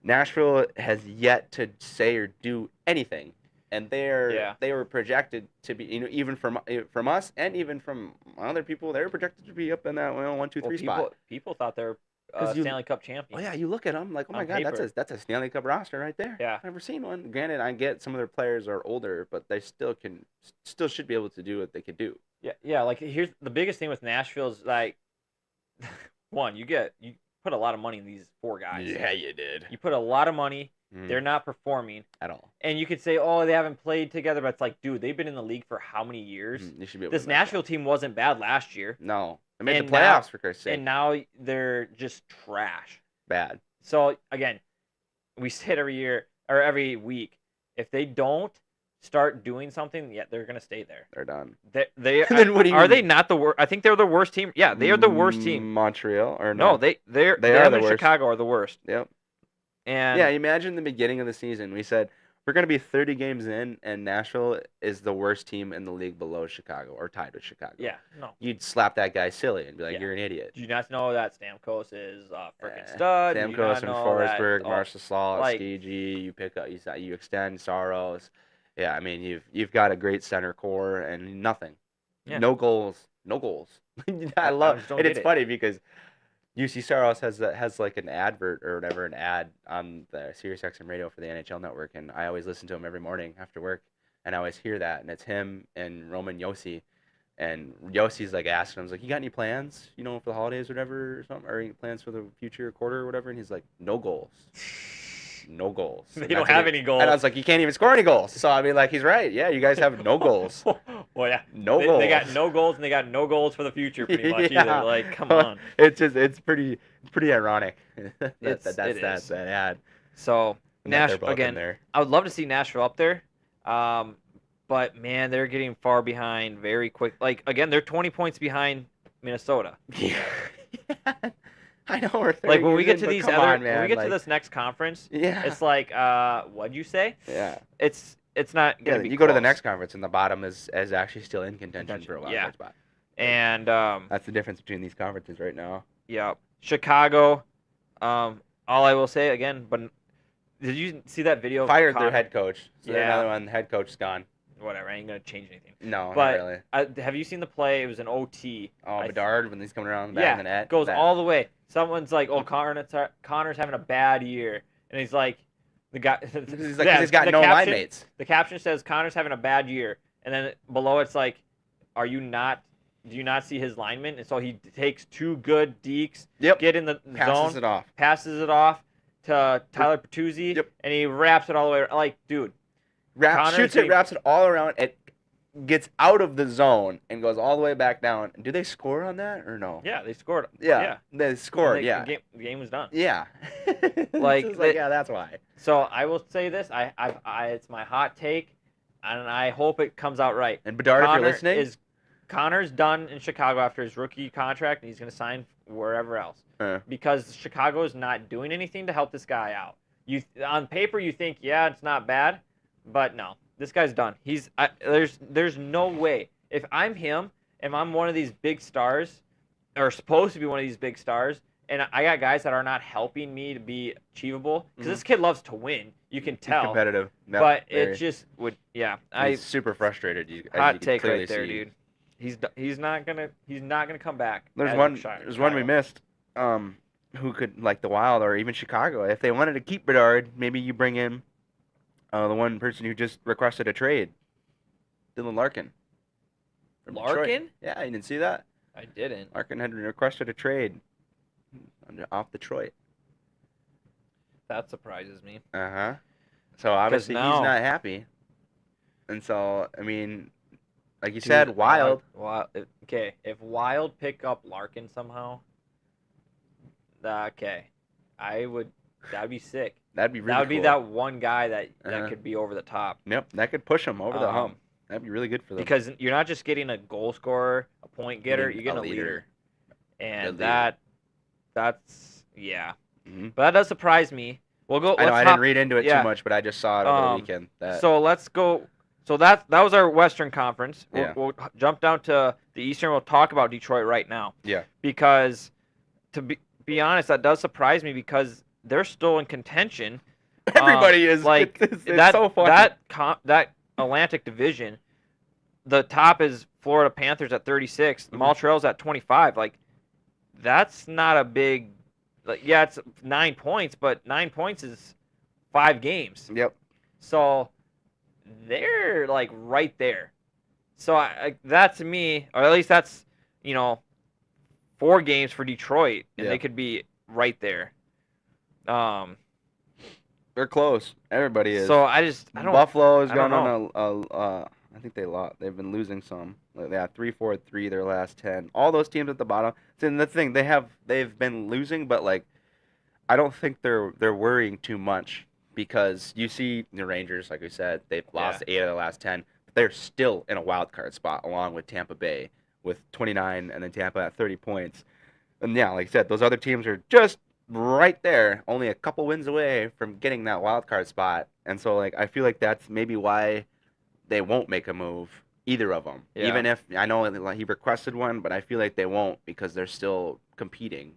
Nashville has yet to say or do anything. And they were projected to be, even from us and even from other people, they were projected to be up in that 1, 2, 3 spot. People thought they were Stanley Cup champions. Oh yeah, you look at them like, oh my God, that's a Stanley Cup roster right there. Yeah, I've never seen one. Granted, I get some of their players are older, but they still should be able to do what they could do. Yeah. Like here's the biggest thing with Nashville is one, you put a lot of money in these 4 guys. Yeah, you did. You put a lot of money. They're not performing at all. And you could say, oh, they haven't played together, but it's like, dude, they've been in the league for how many years? They should be able this Nashville team wasn't bad last year. No. They made the playoffs, for Christ's sake. And now they're just trash. Bad. So, again, we say it every week. If they don't start doing something, they're going to stay there. They're done. They then what do you are mean? they not the worst? I think they're the worst team. Yeah, they are the worst team. Montreal or no? They are the worst. Chicago are the worst. Yep. And yeah, imagine the beginning of the season. We said we're going to be 30 games in, and Nashville is the worst team in the league below Chicago or tied with Chicago. Yeah, no. You'd slap that guy silly and be like, you're an idiot. Do you not know that Stamkos is a freaking stud? Stamkos and Forsberg, Marshall Slaw, Skiji. You pick up, you extend Saros. Yeah, I mean, you've got a great center core and nothing. Yeah. No goals. I love it. It's funny because UC Saros has like an advert or whatever, an ad on the SiriusXM radio for the NHL network, and I always listen to him every morning after work, and I always hear that, and it's him and Roman Yossi, and Yossi's like asking him, he's like, you got any plans, for the holidays or whatever, or something, or any plans for the future quarter or whatever, and he's like, no goals. No goals. They don't have any goals. And I was like, you can't even score any goals. So I mean, like, he's right. Yeah, you guys have no goals. Well, yeah, no goals. They got no goals, and they got no goals for the future, pretty much either. Like, come on. It's pretty ironic. that ad. So Nashville again. I would love to see Nashville up there, but man, they're getting far behind very quick. Like again, they're 20 points behind Minnesota. Yeah. I know we're like when we get to these when we get to this next conference, it's like what'd you say? Yeah. It's not gonna be you go to the next conference and the bottom is actually still in contention for a while. Yeah. Spot. And that's the difference between these conferences right now. Yeah. Chicago, all I will say again, but did you see that video? Fired their head coach. So another one, head coach is gone. whatever. I ain't gonna change anything. No, not But really. have you seen the play? It was an OT. Oh, Bedard when he's coming around the back Yeah, of the net. goes That all the way. Someone's like, "Oh, Connor's having a bad year," and he's like, "The guy." because Yeah, he's got the no line caption. mates. The caption says Connor's having a bad year, and then below it's like, "Are you not? Do you not see his lineman?" And so he takes two good dekes, Yep. get in the Passes zone, it off. passes it off to Tyler Patuzzi, Yep. and he wraps it all the way. Like, dude, Connor's Shoots it, wraps it all around. It gets out of the zone and goes all the way back down. Do they score on that or no? yeah, they scored. Yeah, they scored. And Yeah, the game was done. yeah. Like, It's just yeah, that's why. So I will say this: it's my hot take, and I hope it comes out right. And Bedard, if you're listening, Connor's done in Chicago after his rookie contract, and he's going to sign wherever else because Chicago is not doing anything to help this guy out. On paper you think, yeah, it's not bad, but no, this guy's done. There's no way. If I'm him, if I'm one of these big stars, or supposed to be one of these big stars, and I got guys that are not helping me to be achievable, because this kid loves to win. You can tell. He's competitive. Yep, but very. It just would, yeah. He's super frustrated. Hot take right there, dude. He's not gonna come back. There's one we missed. Who could, like the Wild or even Chicago, if they wanted to keep Bedard, maybe you bring in the one person who just requested a trade, Dylan Larkin. Larkin? Yeah, you didn't see that? I didn't. Larkin had requested a trade off Detroit. That surprises me. So obviously he's not happy, and so I mean, like you said, Wild. Okay, if Wild pick up Larkin somehow, okay, that'd be sick. That'd be really That would cool. be that one guy that could be over the top. Yep, that could push him over the hump. That'd be really good for them. Because you're not just getting a goal scorer, a point getter, you're getting a leader. And that's yeah. Mm-hmm. But that does surprise me. We'll go. I didn't read into it too much, but I just saw it over the weekend. So let's go. So that was our Western Conference. We'll jump down to the Eastern. We'll talk about Detroit right now. Yeah. Because to be honest, that does surprise me because they're still in contention. Everybody is. Like it's so fun. That Atlantic Division, the top is Florida Panthers at 36. Mm-hmm. Montreal's at 25. Like, that's not a big. Like, yeah, it's 9 points, but 9 points is 5 games. Yep. So they're like right there. So that to me, or at least that's 4 games for Detroit, and they could be right there. They're close. Everybody is. So I don't. Buffalo is going on I think they lost. They've been losing some. Like, they have 3-4-3 their last 10. All those teams at the bottom. And the thing they've been losing, but like I don't think they're worrying too much because you see the Rangers, like we said, they've lost 8 of the last 10. But they're still in a wild card spot along with Tampa Bay with 29 and then Tampa at 30 points. And yeah, like I said, those other teams are just right there, only a couple wins away from getting that wild card spot. And so like I feel like that's maybe why they won't make a move, either of them. Yeah. Even if I know he requested one, but I feel like they won't because they're still competing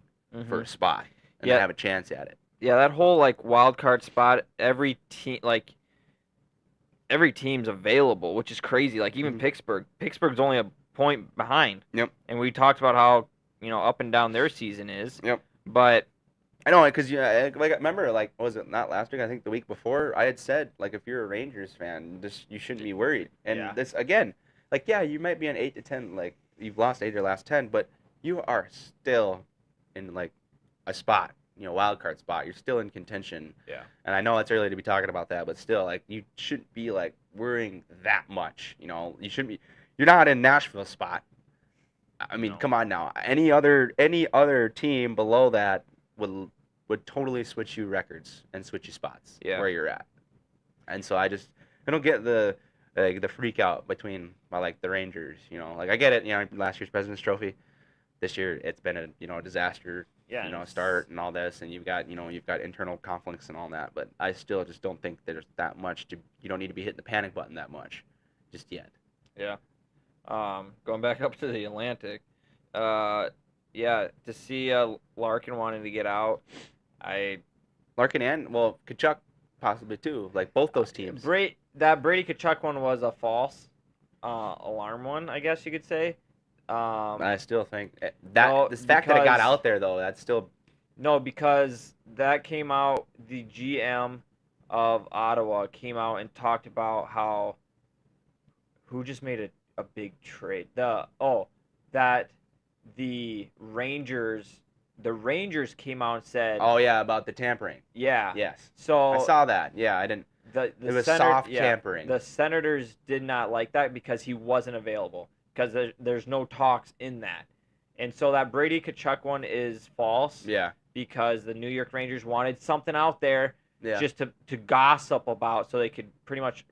for a spot and they have a chance at it. Yeah, that whole like wild card spot, every team's available, which is crazy. Like even Pittsburgh's only a point behind. Yep. And we talked about how up and down their season is. Yep. But I know, because like remember, like was it not last week? I think the week before, I had said like if you're a Rangers fan, you shouldn't be worried. And this again, like you might be an 8 to 10, like you've lost 8 of your last 10, but you are still in like a spot, wild card spot. You're still in contention. Yeah. And I know it's early to be talking about that, but still, like you shouldn't be like worrying that much. You shouldn't be. You're not in Nashville spot. I mean, come on now. Any other team below that would totally switch you records and switch you spots where you're at. And so I don't get the freak out between the Rangers, like I get it, last year's President's Trophy. This year it's been a disaster, start and all this, and you've got internal conflicts and all that, but I still just don't think there's that much you don't need to be hitting the panic button that much just yet. Yeah. Going back up to the Atlantic, to see Larkin wanting to get out, Larkin and Kachuk possibly too, like both those teams. that Brady Kachuk one was a false alarm one, I guess you could say. I still think that No, this fact that it got because out there though, that's still no, because that came out. The GM of Ottawa came out and talked about how who just made a big trade. That the Rangers came out and said, oh yeah, about the tampering. yeah. Yes. I So saw that. Yeah, I didn't. the It was center soft yeah tampering. the Senators did not like that because he wasn't available because there's no talks in that, and so that Brady Kachuk one is false Yeah. because the New York Rangers wanted something out there Yeah. just to gossip about so they could pretty much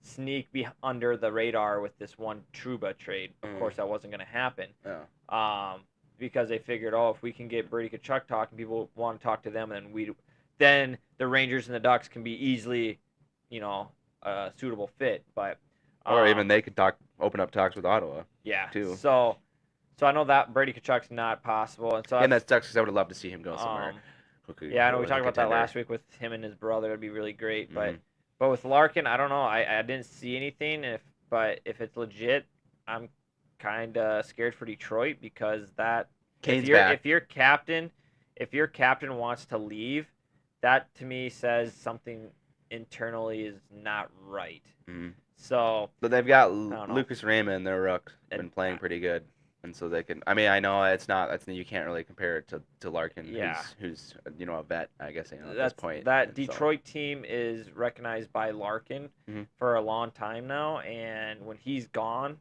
sneak be under the radar with this one Truba trade. Of course, that wasn't going to happen. Yeah. Because they figured, oh, if we can get Brady Kachuk talking, people want to talk to them, and then the Rangers and the Ducks can be easily, a suitable fit. But Or even they could open up talks with Ottawa. yeah. Too. So I know that Brady Kachuk's not possible, and so And that sucks because I would have loved to see him go somewhere. Yeah, I know we talked about that last week with him and his brother. It'd be really great, Mm-hmm. but with Larkin, I don't know. I didn't see anything. But if it's legit, I'm kind of scared for Detroit because Kane's back. if your captain wants to leave, that to me says something internally is not right. Mm-hmm. So, but they've got know. Lucas Raymond, their rook, been playing pretty good, and so they can. I mean, I know you can't really compare it to Larkin, who's a vet, I guess at this point. That Detroit team is recognized by Larkin for a long time now, and when he's gone,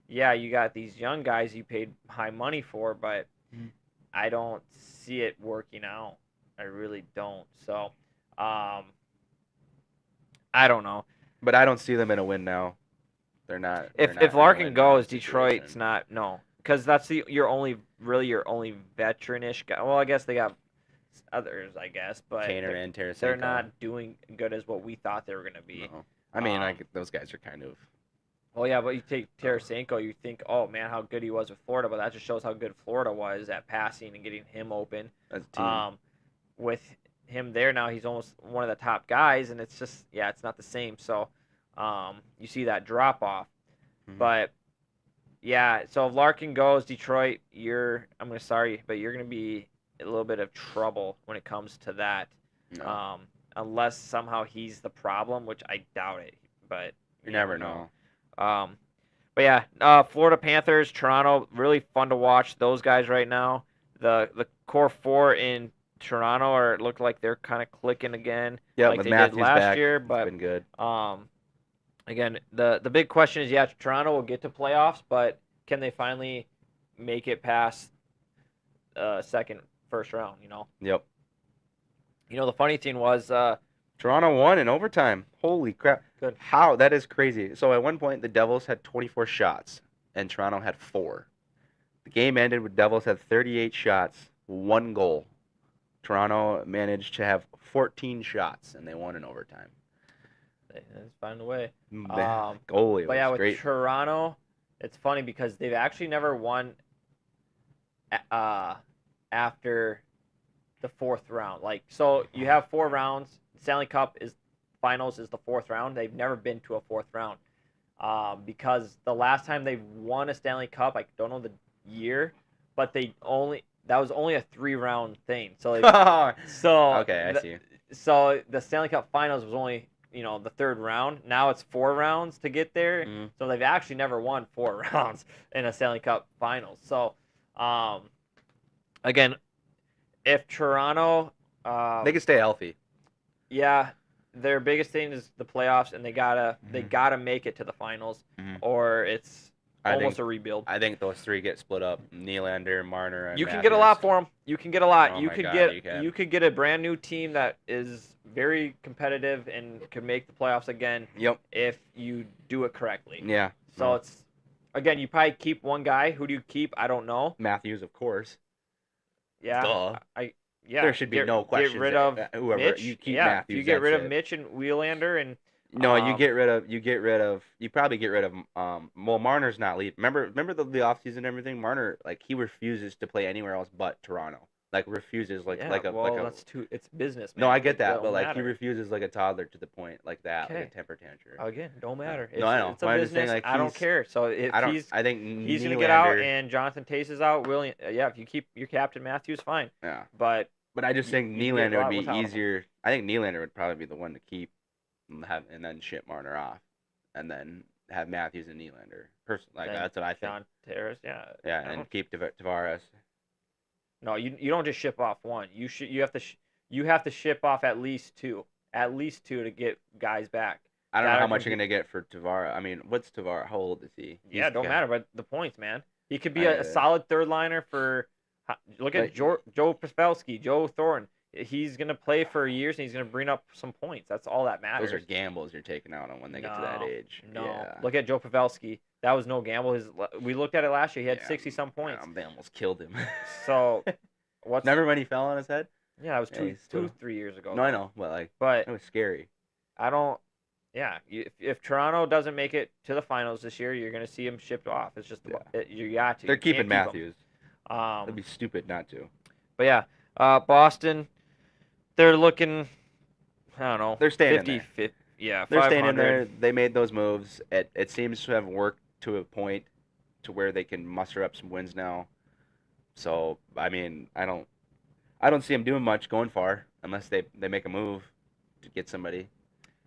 yeah, you got these young guys you paid high money for, but I don't see it working out. I really don't. So, I don't know. But I don't see them in a win now. They're not. If Larkin goes, Detroit's not. No, because that's your only veteranish guy. Well, I guess they got others, I guess, but Kaner and Tarasenko. They're not doing good as what we thought they were going to be. No. I mean, those guys are kind of. Well, yeah, but you take Tarasenko, you think, oh man, how good he was with Florida, but that just shows how good Florida was at passing and getting him open. As a team. With him there now, he's almost one of the top guys, and it's just it's not the same. So, you see that drop off, but yeah. So if Larkin goes, Detroit, I'm gonna sorry, but you're gonna be a little bit of trouble when it comes to that. No. Unless somehow he's the problem, which I doubt it. But you never know. But yeah, Florida Panthers, Toronto, really fun to watch those guys right now. The core four in Toronto look like they're kind of clicking again, like they Matthews did last back, year. But it's been good. Again, the big question is, Toronto will get to playoffs, but can they finally make it past first round? Yep. The funny thing was, Toronto won in overtime. Holy crap! Good. How that is crazy. So at one point, the Devils had 24 shots, and Toronto had 4. The game ended with Devils had 38 shots, 1 goal. Toronto managed to have 14 shots, and they won in overtime. Let's find a way. Goalie. But yeah, with great. Toronto, it's funny because they've actually never won after the 4th round. So you have 4 rounds. Stanley Cup finals is the 4th round. They've never been to a 4th round because the last time they won a Stanley Cup, I don't know the year, but that was only a 3-round thing. So okay, I see. So the Stanley Cup finals was only the 3rd round. Now it's 4 rounds to get there. So they've actually never won 4 rounds in a Stanley Cup finals. So again, if Toronto they can stay healthy. Yeah, their biggest thing is the playoffs, and they gotta make it to the finals, or it's almost a rebuild. I think those 3 get split up: Nylander, Marner, and you can Matthews. get a lot for them. You can get a lot. Oh you my could God, you could get a brand new team that is very competitive and could make the playoffs again. Yep. If you do it correctly. Yeah. So it's again, you probably keep one guy. Who do you keep? I don't know. Matthews, of course. Yeah. Duh. Yeah, there should be no question. Get rid of whoever Mitch. you keep Matthews. You get rid of Mitch and Wheelander and no, you probably get rid of well, Marner's not leaving. Remember the offseason and everything? Marner, he refuses to play anywhere else but Toronto. like refuses Yeah, like well, a. that's too. It's business, No, man. I get That that, but don't like he matter. refuses like a toddler to the point like that, like a Okay. temper tantrum. Again, don't matter. No, I know. It's But a I'm just saying business. like I don't care. So if I don't. I think he's gonna get out Nylander. and Jonathan Tace is out, William. Yeah, if you keep your captain Matthews, fine. Yeah. But But I just think you can get a Nylander would lot be without him. easier. I think Nylander would probably be the one to keep and then ship Marner off, and then have Matthews and Nylander. Like Then that's what I think. John Terrace, yeah. Yeah, I and don't. keep Tavares. No, you don't just ship off one. You have to you have to ship off at least two to get guys back. I don't know That how are much you're comp- gonna get for Tavares. I mean, what's Tavares? How old is he? Yeah, don't matter, but the points, man. He could be I a solid third liner for. Look at But Joe Pavelski, Joe Thornton. He's gonna play for years and he's gonna bring up some points. That's all that matters. those are gambles you're taking out on when they get to that age. No. Yeah. Look at Joe Pavelski. That was no gamble. We looked at it last year. He had 60 some points. They almost killed him. So what's Remember when he fell on his head? Yeah, that was Yeah, he's still- 3 years ago. No, I know, but like But it was scary. I don't. Yeah, if Toronto doesn't make it to the finals this year, you're gonna see him shipped off. It's just you got to. They're You keeping can't keep him. Matthews. It'd be stupid not to. But yeah, Boston, they're looking. I don't know. They're staying 50, in there. 50, yeah, They're staying in 500. there. They made those moves. It seems to have worked to a point to where they can muster up some wins now. So I mean, I don't see them doing much going far unless they make a move to get somebody.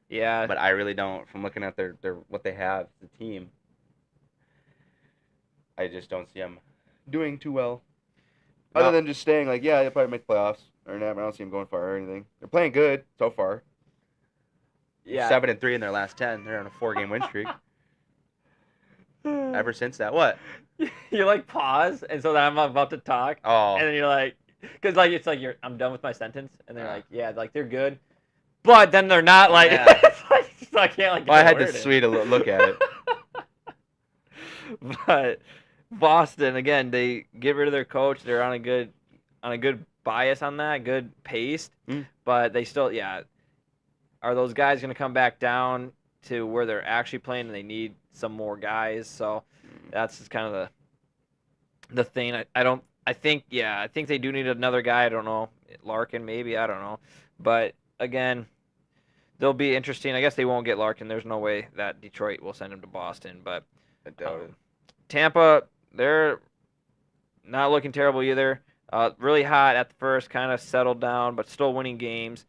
Yeah, But I really don't. From looking at their what they have, the team, I just don't see them doing too well. No. Other than just staying like, yeah, they'll probably make playoffs or not. I don't see them going far or anything. They're playing good so far. yeah. 7-3 in their last 10. They're on a 4-game win streak. Ever since that, what? You like pause, and so then I'm about to talk, Oh, and then you're like, because like it's like I'm done with my sentence, and they're like, yeah, like they're good, but then they're not like. Yeah. So I can't like. Get well, I the had to word in. sweet a look at it. But Boston again, they get rid of their coach. They're on a good bias on that, good pace, but they still, yeah. Are those guys going to come back down to where they're actually playing, and they need some more guys? So that's just kind of the thing. I think they do need another guy. I don't know, Larkin maybe. I don't know, but again, they'll be interesting. I guess they won't get Larkin. There's no way that Detroit will send him to Boston, but I doubt it. Tampa, they're not looking terrible either. Really hot at the first, kind of settled down, but still winning games.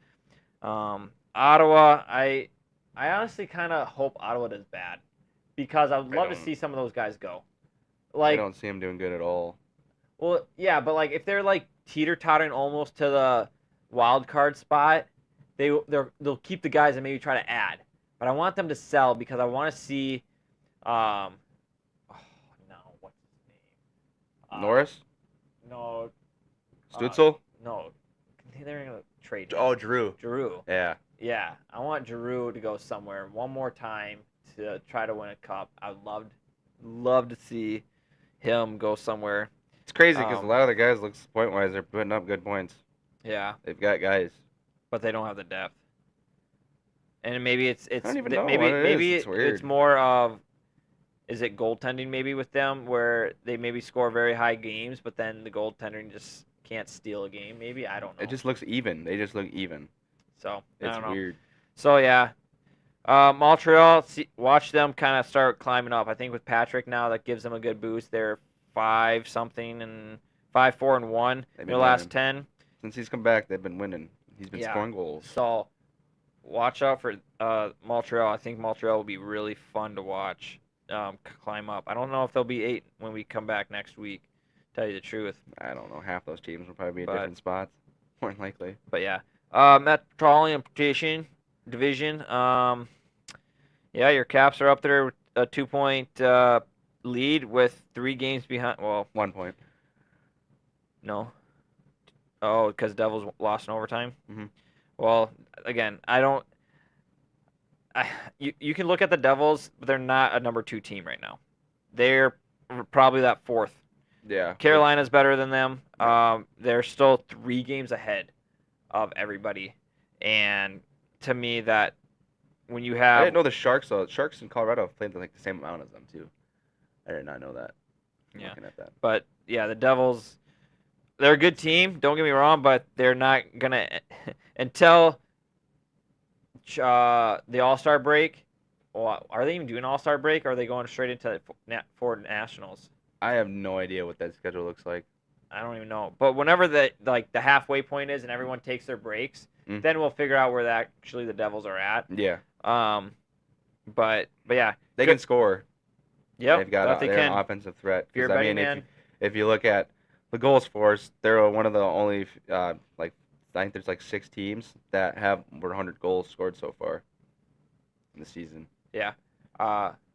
Ottawa, I honestly kind of hope Ottawa does bad because I would love to see some of those guys go. I Like, don't see them doing good at all. well, yeah, but like if they're like teeter-tottering almost to the wild card spot, they'll keep the guys and maybe try to add. But I want them to sell because I want to see. Oh no, what's his name? Norris? No. Stutzel? No. They're gonna trade him. Oh, Drew. Drew. Yeah. Yeah, I want Giroux to go somewhere one more time to try to win a cup. I'd love to see him go somewhere. It's crazy because a lot of the guys, looks point-wise, they're putting up good points. Yeah, They've got guys. but they don't have the depth. And maybe it's don't even know maybe what it is. maybe It's weird. it's more of is it goaltending maybe with them where they maybe score very high games, but then the goaltending just can't steal a game. Maybe I don't know. It just looks even. They just look even. So I It's don't know. weird. So yeah, Montreal. Watch them kind of start climbing up. I think with Patrick now, that gives them a good boost. They're 5-something and 5-4-1 They've in been their last winning. 10. Since he's come back, they've been winning. He's been Yeah. scoring goals. So watch out for Montreal. I think Montreal will be really fun to watch climb up. I don't know if they'll be 8 when we come back next week. Tell you the truth. I don't know. Half those teams will probably be in But- different spots. More than likely. But yeah, Metropolitan Division. Yeah, your Caps are up there with a 2-point lead with 3 games behind. Well, 1 point. no. Oh, because Devils lost in overtime. Mhm. Well, again, you can look at the Devils, but they're not a number 2 team right now. They're probably that 4th. Yeah. Carolina's better than them. They're still 3 games ahead of everybody, and to me, that when you I have didn't know the Sharks, though. Sharks in Colorado have played like the same amount as them, too. I did not know that. I'm Yeah. looking at that. But yeah, the Devils they're a good team. Don't get me wrong, but they're not gonna until the All-Star break. Well, are they even doing All-Star break? Or are they going straight into for Nationals? I have no idea what that schedule looks like. I don't even know. But whenever the halfway point is and everyone takes their breaks, Mm. then we'll figure out where actually the Devils are at. Yeah. But yeah, They good. can score. Yep, They've got that they they're can. an offensive threat. If you're a 'Cause, I betting mean, man, if you look at the goals force, they're one of the only like I think there's like 6 teams that have over 100 goals scored so far in the season. yeah.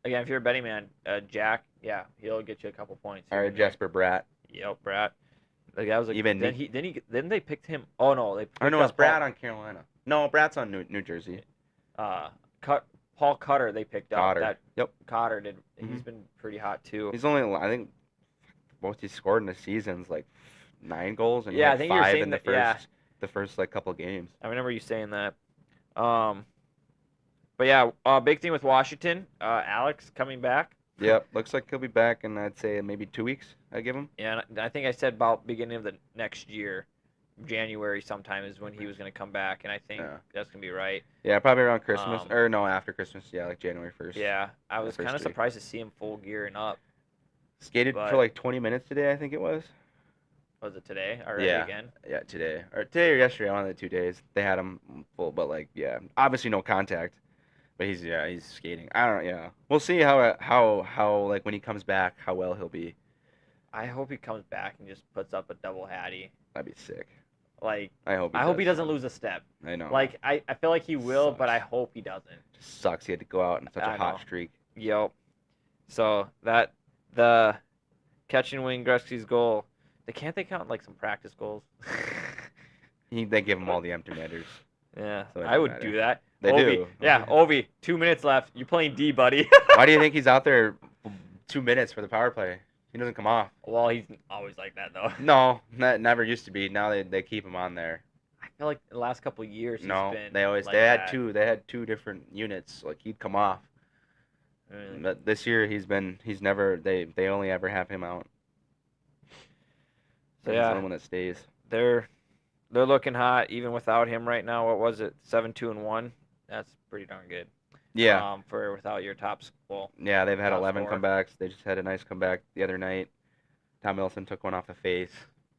Again, if you're a betting man, Jack, yeah, he'll get you a couple points. All right, Jesper Bratt. Yep, Brad. Like that was like Even then they picked him. Oh no, they. Or Picked no, it's up Brad on Carolina. No, Brad's on New Jersey. Paul Cutter they picked Cotter. up. Yep. Cotter did. Mhm. He's been pretty hot too. He's only, I think, most he scored in the season's like 9 goals, and he Yeah, I had think you were 5 saying in the that- first yeah. the first like couple of games. I remember you saying that. But yeah, big thing with Washington. Alex coming back. Yep, looks like he'll be back in, I'd say, maybe 2 weeks. I give him. Yeah, and I think I said about beginning of the next year, January sometime is when he was going to come back, and I think Yeah. that's going to be right. Yeah, probably around Christmas Um, or no, after Christmas. Yeah, like January 1st. Yeah, I The was first kind of week. surprised to see him full gearing up. Skated But- for like 20 minutes today, I think it was. Was it today already Yeah. again? Yeah, today or yesterday, one of the 2 days. They had him full, but like yeah, obviously no contact. But he's skating. I don't know. Yeah, we'll see how like when he comes back, how well he'll be. I hope he comes back and just puts up a double hattie. That'd be sick. Like, I hope. I hope he doesn't lose a step. I know. Like, I feel like he will, but I Sucks. hope he doesn't. Just sucks. He had to go out in such I a hot know. streak. Yep. So the catching Wayne Gretzky's goal. Can't they count like some practice goals? They give him all the empty netters. Yeah, So it I don't would matter. do that. They Ovi, do. Yeah, Ovi. 2 minutes left. You're playing D, buddy. Why do you think he's out there 2 minutes for the power play? He doesn't come off. Well, he's always like that though. No, that never used to be. Now they keep him on there. I feel like the last couple of years No, he's been they always like they had that. two different units. Like he'd come off. Really. But this year he's never they only ever have him out. So He's yeah. the only one that stays. They're looking hot even without him right now. What was it? 7-2-1. That's pretty darn good. Yeah, For without your top well, yeah, they've had top 11 scorer. comebacks. They just had a nice comeback the other night. Tom Wilson took one off the face.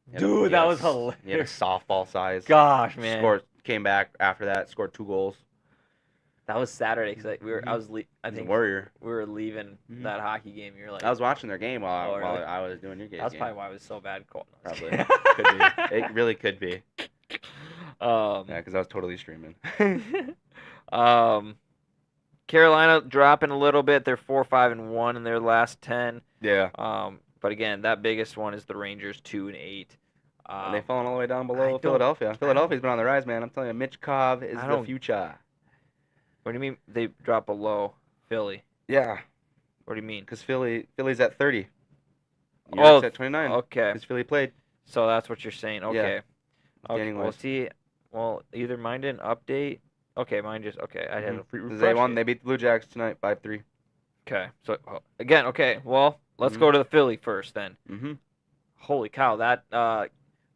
He had Dude, he that had was He had a hilarious. softball size. Gosh, man. Came back after that, scored 2 goals. That was Saturday because I He's a think warrior. we were leaving Mhm. that hockey game. You're like, I was watching their game while, Oh, really? I was doing your game. that's probably why it was so bad. Cold. Probably. Could be. It really could be. Yeah, because I was totally streaming. Carolina dropping a little bit. They're 4-5-1 in their last 10. Yeah. But again, that biggest one is the Rangers 2-8. And they've fallen all the way down I below don't- Philadelphia. Philadelphia's been on the rise, man. I'm telling you, Mitch Kov is I the don't- future. What do you mean they drop below Philly? Yeah, What do you mean? because Philly's at 30. New Oh, York's at 29. Okay, Because Philly played. so that's what you're saying. Okay. Okay. Standing Well, wise. see, either mine didn't update. Okay, mine just okay. I had Mhm. to free 'Cause refresh They won. it. They beat the Blue Jacks tonight, 5-3. Okay, so again, okay. Well, let's Mhm. go to the Philly first then. Mm-hmm. Holy cow, that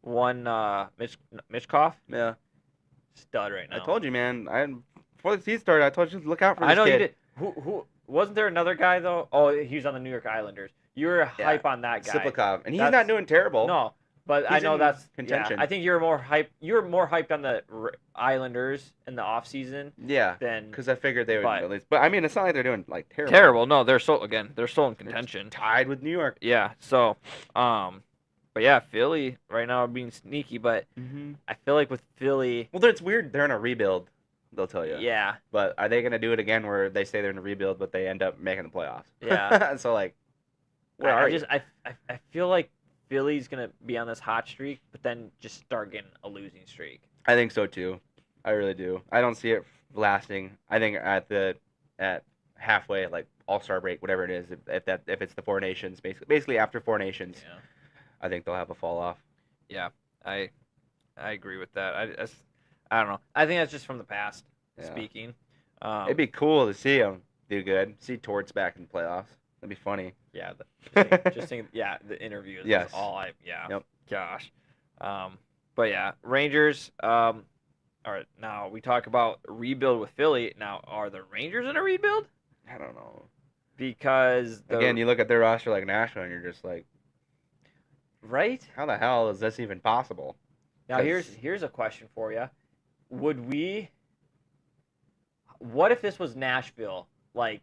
one Mitchkov Yeah. stud right now. I told you, man. Before the season started, I told you to look out for this I know kid. you did. Who wasn't there another guy though? Oh, he was on the New York Islanders. You were hype on that guy. Siplikov. And he's That's- not doing terrible. No, but I He's know in that's contention. Yeah, I think you're more hype. You're more hyped on the Islanders in the offseason Yeah. than Because I figured they would But- at least. But I mean, it's not like they're doing like terrible. terrible. No, they're still in They're contention. tied with New York. Yeah. So, but yeah, Philly right now are being sneaky, but Mm-hmm. I feel like with Philly, Well, it's weird. They're in a rebuild. They'll tell you. yeah, But are they going to do it again where they say they're in a rebuild, but they end up making the playoffs? Yeah. So, like, where are you? I feel like Philly's gonna be on this hot streak, but then just start getting a losing streak. I think so, too. I really do. I don't see it lasting. I think at halfway, like, All-Star break, whatever it is, if it's the Four Nations, basically after Four Nations, Yeah. I think they'll have a fall-off. Yeah, I agree with that. I don't know. I think that's just from the past Yeah. speaking. It'd be cool to see them do good. See Torts back in the playoffs. That'd be funny. yeah, the interview is Yes. all yeah. Yep. Gosh. But yeah, Rangers. All right, now we talk about rebuild with Philly. Now, are the Rangers in a rebuild? I don't know. Because Again, you look at their roster like Nashville, and you're just like, right how the hell is this even possible? now, here's a question for you. Would we? What if this was Nashville, like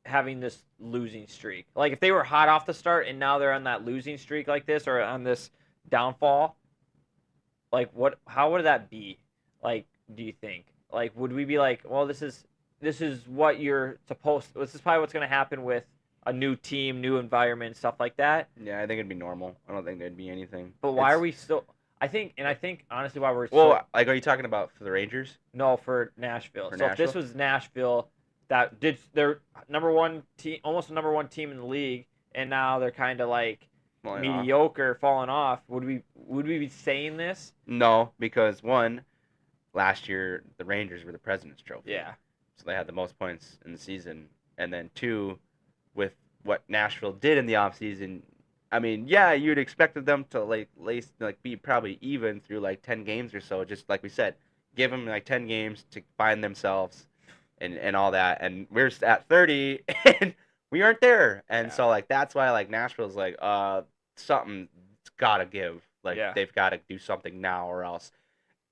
having this losing streak? Like if they were hot off the start and now they're on that losing streak like this or on this downfall, like what? How would that be? Like, do you think? Like, would we be like, well, this is what you're supposed. This is probably what's going to happen with a new team, new environment, stuff like that. Yeah, I think it'd be normal. I don't think there'd be anything. But why are we still? I think honestly, why we're Well, so like, are you talking about for the Rangers? no for Nashville. For So if this Nashville? was Nashville, that did their number one team, almost the number one team in the league, and now they're kind of like Falling off? mediocre, falling off. Would we be saying this? No, because one, last year the Rangers were the President's Trophy. Yeah. So they had the most points in the season. And then two, with what Nashville did in the offseason, I mean, yeah, you'd expected them to like be probably even through like 10 games or so, just like we said. Give them like 10 games to find themselves and all that. And we're at 30 and we aren't there. And Yeah. so like that's why like Nashville's like something's got to give. Like Yeah. they've got to do something now or else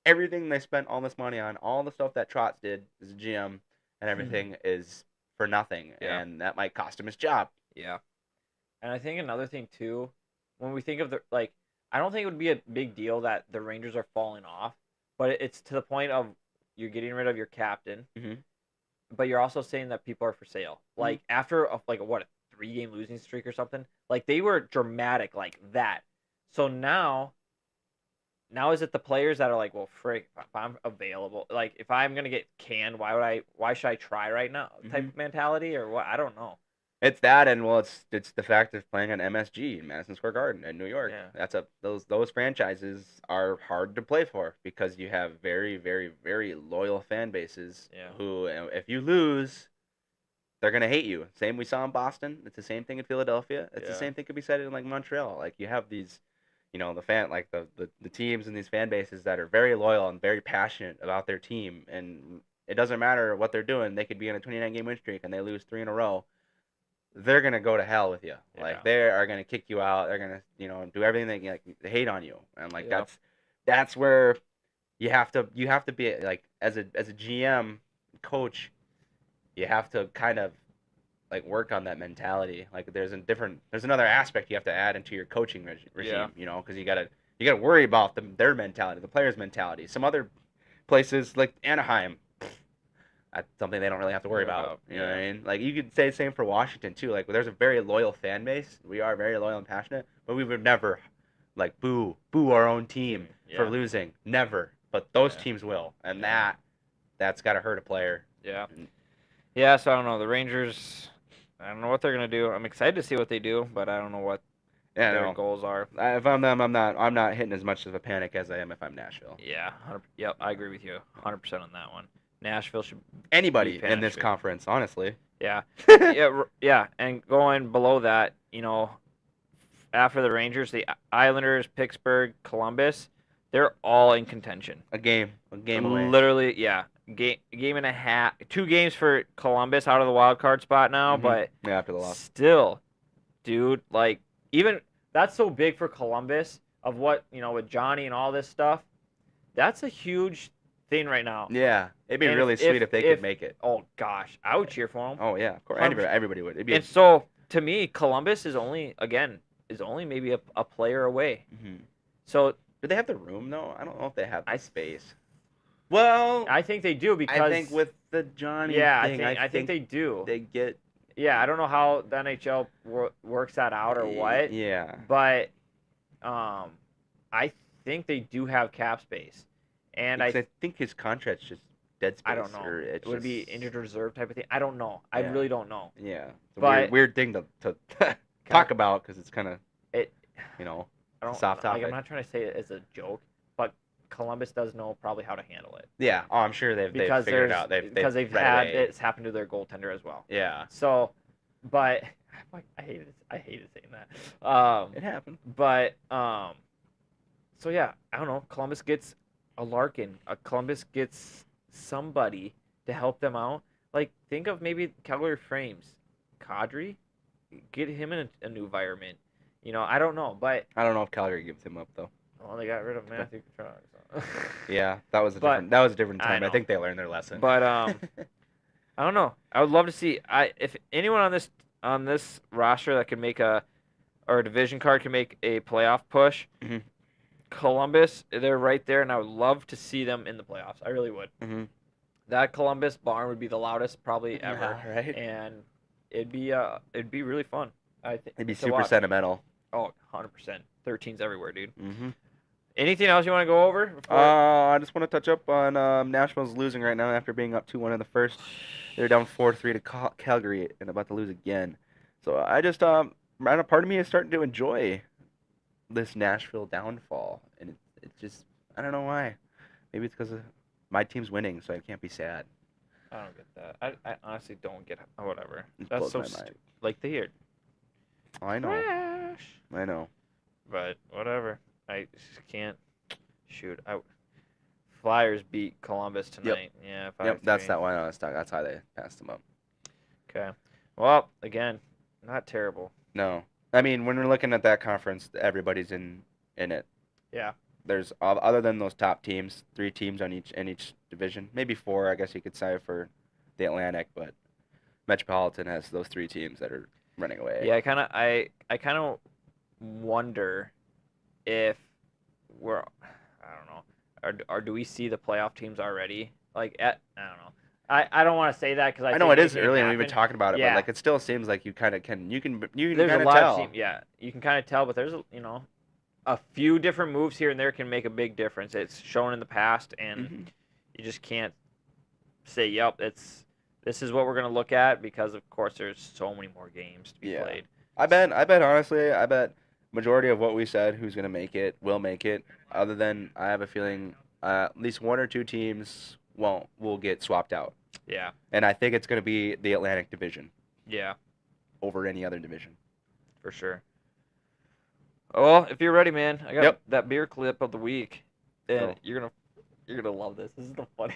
everything they spent all this money on, all the stuff that Trotz did as a GM and everything is for nothing, Yeah. and that might cost him his job. Yeah. And I think another thing too, when we think of the like, I don't think it would be a big deal that the Rangers are falling off, but it's to the point of you're getting rid of your captain, Mhm. but you're also saying that people are for sale. Like after like a 3-game losing streak or something, like they were dramatic like that. So now is it the players that are like, well, frick, if I'm available, like if I'm gonna get canned, why should I try right now? Type of mentality or what? I don't know. It's that, and well, it's the fact of playing on MSG in Madison Square Garden in New York. Yeah. Those franchises are hard to play for because you have very very very loyal fan bases. Yeah. Who, if you lose, they're gonna hate you. Same we saw in Boston. It's the same thing in Philadelphia. It's the Yeah. same thing could be said in like Montreal. Like you have these, the fan like the teams and these fan bases that are very loyal and very passionate about their team, and it doesn't matter what they're doing. They could be on a 29-game win streak and they lose 3 in a row. They're gonna go to hell with you. Yeah. Like they are gonna kick you out. They're gonna do everything they hate on you, and like Yeah. that's where you have to be like as a GM coach, you have to kind of like work on that mentality. Like there's another aspect you have to add into your coaching regime. Yeah. Because you gotta worry about their mentality, the players' mentality. Some other places like Anaheim, that's something they don't really have to worry about. You know what I mean? Like you could say the same for Washington too. Like there's a very loyal fan base. We are very loyal and passionate, but we would never like boo our own team for losing. Never. But those teams will, and that's gotta hurt a player. Yeah. Yeah. So I don't know the Rangers. I don't know what they're gonna do. I'm excited to see what they do, but I don't know what their goals are. If I'm them, I'm not hitting as much of a panic as I am if I'm Nashville. Yeah. Yep. I agree with you 100% on that one. Nashville should Anybody be in this Nashville. conference, honestly. Yeah. Yeah. And going below that, after the Rangers, the Islanders, Pittsburgh, Columbus, they're all in contention. A game away. Literally, yeah. Game and a half. 2 games for Columbus out of the wild card spot now, but after the loss. Still, dude, like even that's so big for Columbus of what with Johnny and all this stuff. That's a huge thing right now. Yeah, it'd be really sweet if they could make it. Oh gosh, I would cheer for them. Oh yeah, of course, everybody would. It'd be and so to me, Columbus is only maybe a player away. Mm-hmm. So do they have the room though? I don't know if they have the space. Well, I think they do because I think with the Johnny thing, I think they do. They get. Yeah, I don't know how the NHL works that out or what. Yeah. But, I think they do have cap space, and I think his contract's just dead space. I don't know. It would be injured reserve type of thing. I don't know. I really don't know. Yeah. It's a weird thing to talk about because it's kind of soft topic. I'm not trying to say it as a joke, but Columbus does know probably how to handle it. Yeah. Oh, I'm sure they've figured it out. It's happened to their goaltender as well. Yeah. So, but I hated saying that. It happened. But So yeah, I don't know. Columbus gets a Larkin. Columbus gets somebody to help them out. Like think of maybe Calgary Frames, Kadri, get him in a new environment. I don't know, but I don't know if Calgary gives him up though. well, they got rid of Matthew Tkachuk. So. Yeah, that was a But different I time. I know. think they learned their lesson. But I don't know. I would love to see. If anyone on this roster that can make a division card can make a playoff push. Mhm. Columbus, they're right there, and I would love to see them in the playoffs. I really would. Mhm. That Columbus barn would be the loudest probably ever, Yeah, right? and it'd be really fun. I think It'd be to super watch. sentimental. Oh, 100%. 13's everywhere, dude. Mm-hmm. Anything else you want to go over? Before? I just want to touch up on Nashville's losing right now after being up 2-1 in the first. They're down 4-3 to Calgary and about to lose again. So I just part of me is starting to enjoy this Nashville downfall, and it's just I don't know why. Maybe it's because my team's winning, so I can't be sad. I don't get that. I honestly don't get whatever. It That's blows so my stupid. mind. Like the here. I know. Trash. I know. But whatever. I just can't shoot. Flyers beat Columbus tonight. Yeah, 5-3. Yep, that's that one. That's how they passed them up. Okay. Well, again, not terrible. No, I mean when we're looking at that conference, everybody's in it. Yeah. There's other than those top teams, 3 teams in each division, maybe 4. I guess you could say for the Atlantic, but Metropolitan has those 3 teams that are running away. Yeah, I kind of wonder if we're I don't know, or do we see the playoff teams already? I don't know. I don't want to say that because I know it is early and we've been talking about it, Yeah. but like it still seems like you kind of can There's kind a of lot tell. of teams. Yeah, you can kind of tell, but there's a few different moves here and there can make a big difference. It's shown in the past, and you just can't say, "Yep, this is what we're gonna look at," because of course there's so many more games to be played. I bet honestly, majority of what we said who's gonna make it will make it. Other than I have a feeling at least 1 or 2 teams will get swapped out. Yeah. And I think it's gonna be the Atlantic Division. Yeah. Over any other division. For sure. Well, if you're ready, man, I got Yep. that beer clip of the week, and Oh. you're gonna love this. This is the funny.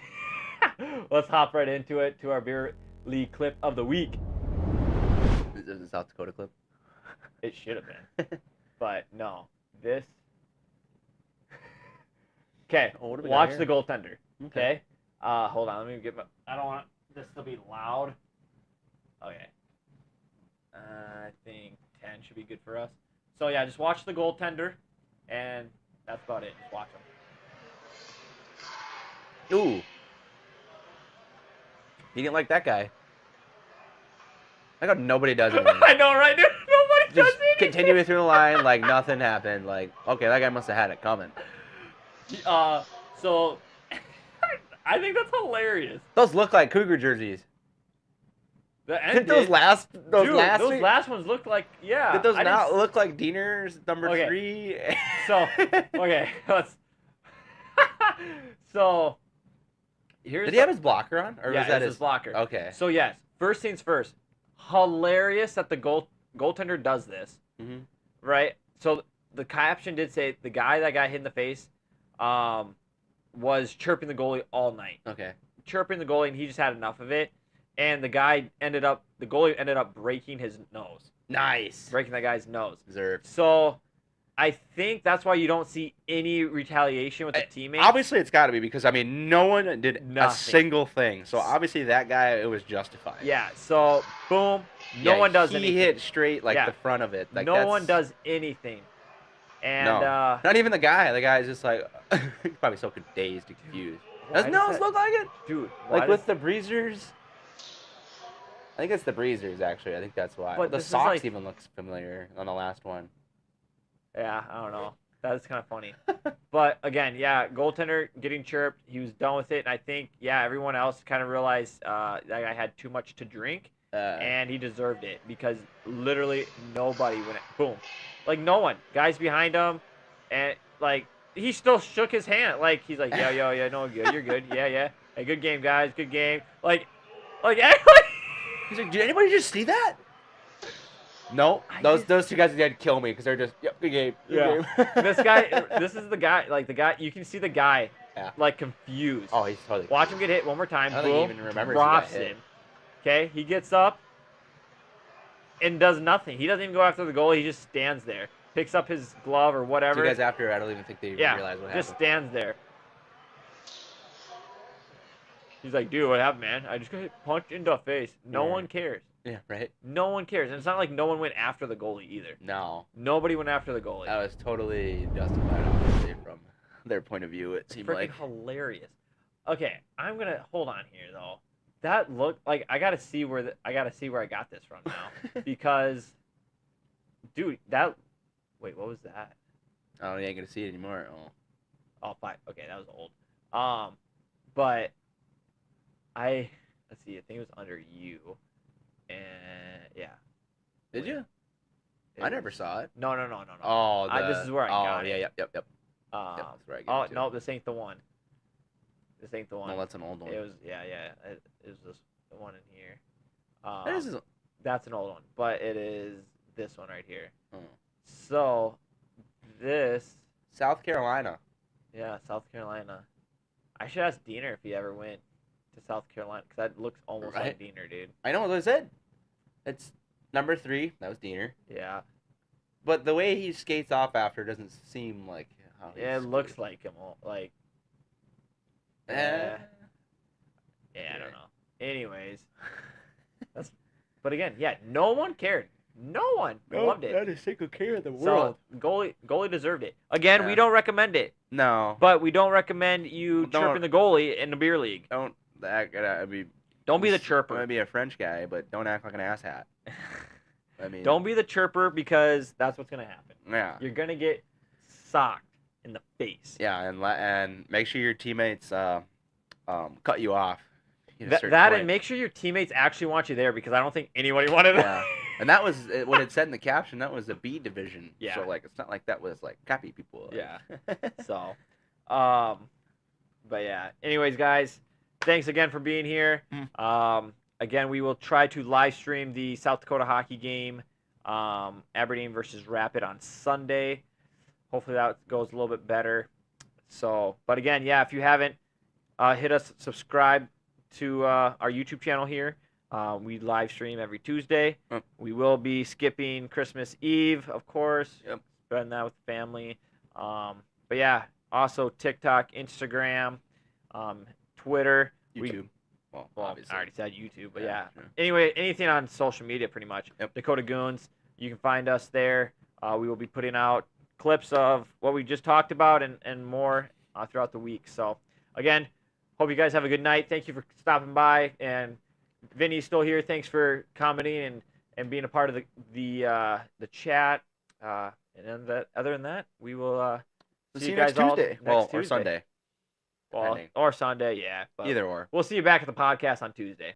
Let's hop right into it to our beer league clip of the week. Is this a South Dakota clip? It should have been, but no. This. Okay. Oh, what do we got Watch here? the goaltender. Okay. Okay. Hold on. Let me get my. I don't want this to be loud. Okay. I think 10 should be good for us. So yeah, just watch the goaltender, and that's about it. Just watch him. Ooh. He didn't like that guy. I got nobody does anything. I know, right, dude? Nobody does Just anything. continuing through the line like nothing happened. Like, okay, that guy must have had it coming. So I think that's hilarious. Those look like Cougar jerseys. The Did end those did. last Dude, last those week- last ones look like Did those I not didn't- look like Diener's number Okay. 3? So okay, let's. So here's. Did he have his blocker on, or Yeah, was that it's his blocker. Okay. So yes, first things first. Hilarious that the goaltender does this, Mhm. right? So the caption did say the guy that got hit in the face, was chirping the goalie all night, Okay. chirping the goalie, and he just had enough of it, and the goalie ended up breaking his nose, Nice. breaking that guy's nose. Deserved. So I think that's why you don't see any retaliation with the teammates. Obviously, it's got to be because I mean, no one did a Nothing. single thing. So obviously, that guy it was justified. Yeah. So boom, no Yeah, one does he anything. hit straight like Yeah. the front of it. Like, No that's- one does anything. And No. Not even the guy. The guy's just like he's probably so dazed and confused. why Does nose that- look like it? dude, Like why with does- the breezers? I think it's the breezers actually. I think that's why. But The this is socks like- even looks familiar on the last one. Yeah, I don't know. That's kind of funny. But again, yeah, goaltender getting chirped. He was done with it, and I think everyone else kind of realized that guy had too much to drink, and he deserved it because literally nobody went. Boom, like no one. Guys behind him, and like he still shook his hand. Like he's like, yeah, no, good, you're good, yeah. Hey, good game, guys, good game. Like, He's like, did anybody just see that? No, I those just- those two guys did kill me because they're just good game. Good Yeah. game. This is the guy. Like the guy, you can see the guy, Yeah. like confused. Oh, he's totally. Watch him get hit one more time. I don't think he Boom. even remembers he got Drops hit. him. Okay, he gets up and does nothing. He doesn't even go after the goalie. He just stands there, picks up his glove or whatever. Two guys after, I don't even think they yeah, realize what just happened. stands there. He's like, dude, what happened, man? I just got punched into the face. No Yeah. one cares. Yeah, right. No one cares. And it's not like no one went after the goalie either. No, Nobody went after the goalie. that was totally justified, obviously, from their point of view. It seemed Freaking like. hilarious. Okay, I'm gonna hold on here though. That looked like I gotta see where I got this from now because, dude, that. Wait, what was that? Oh, you ain't gonna see it anymore. Oh. Oh, fine. Okay, that was old. But let's see. I think it was under you, and yeah. Did Wait, you? it I never was- saw it. No. Oh, This is where I got yeah, it. yep. Yep, that's where I get oh it too. no, this ain't the one. This ain't the one. No, that's an old one. It was It was this the one in here. That is. That's an old one, but it is this one right here. Oh. So this, South Carolina. yeah, South Carolina. I should ask Diener if he ever went to South Carolina because that looks almost like Right. Diener, dude. I know what I said. It's number 3. That was Diener. Yeah, But the way he skates off after doesn't seem like how he yeah, it looks skated. like him. Like, Eh. yeah, I don't know. Anyways, but again, yeah, no one cared. No one loved it. Not a single care in the So goalie deserved it. Again, we Yeah. don't recommend it, No. but we don't recommend you Don't- chirping the goalie in the beer league. Don't act. I mean, Don't be the I chirper. might be a French guy, but don't act like an asshat. I mean, Don't be the chirper because that's what's gonna happen. Yeah. You're gonna get socked in the face. Yeah, and make sure your teammates cut you off. at a That certain point. and make sure your teammates actually want you there because I don't think anybody wanted it. Yeah. And that was what it said in the caption. That was the B division. Yeah. So like, it's not like that was like crappy people. Yeah. So, but yeah. Anyways, guys, thanks again for being here. Again, we will try to live stream the South Dakota hockey game, Aberdeen versus Rapid on Sunday. Hopefully that goes a little bit better. So, but again, yeah, if you haven't, hit us, subscribe to our YouTube channel here. We live stream every Tuesday. Yep. We will be skipping Christmas Eve, of course. Yep. Spend that with family. But yeah, also TikTok, Instagram, Twitter. YouTube. Well, Well, obviously. I already said YouTube, but yeah. sure. Anyway, anything on social media, pretty much. Yep. Dakota Goons. You can find us there. We will be putting out clips of what we just talked about and more throughout the week. So, again, hope you guys have a good night. Thank you for stopping by. And Vinny's still here. Thanks for commenting and being a part of the chat. And then other than that, we will See you guys next all Tuesday. next Well, Tuesday. or Sunday. Well, depending. or Sunday, yeah. But Either or. we'll see you back at the podcast on Tuesday.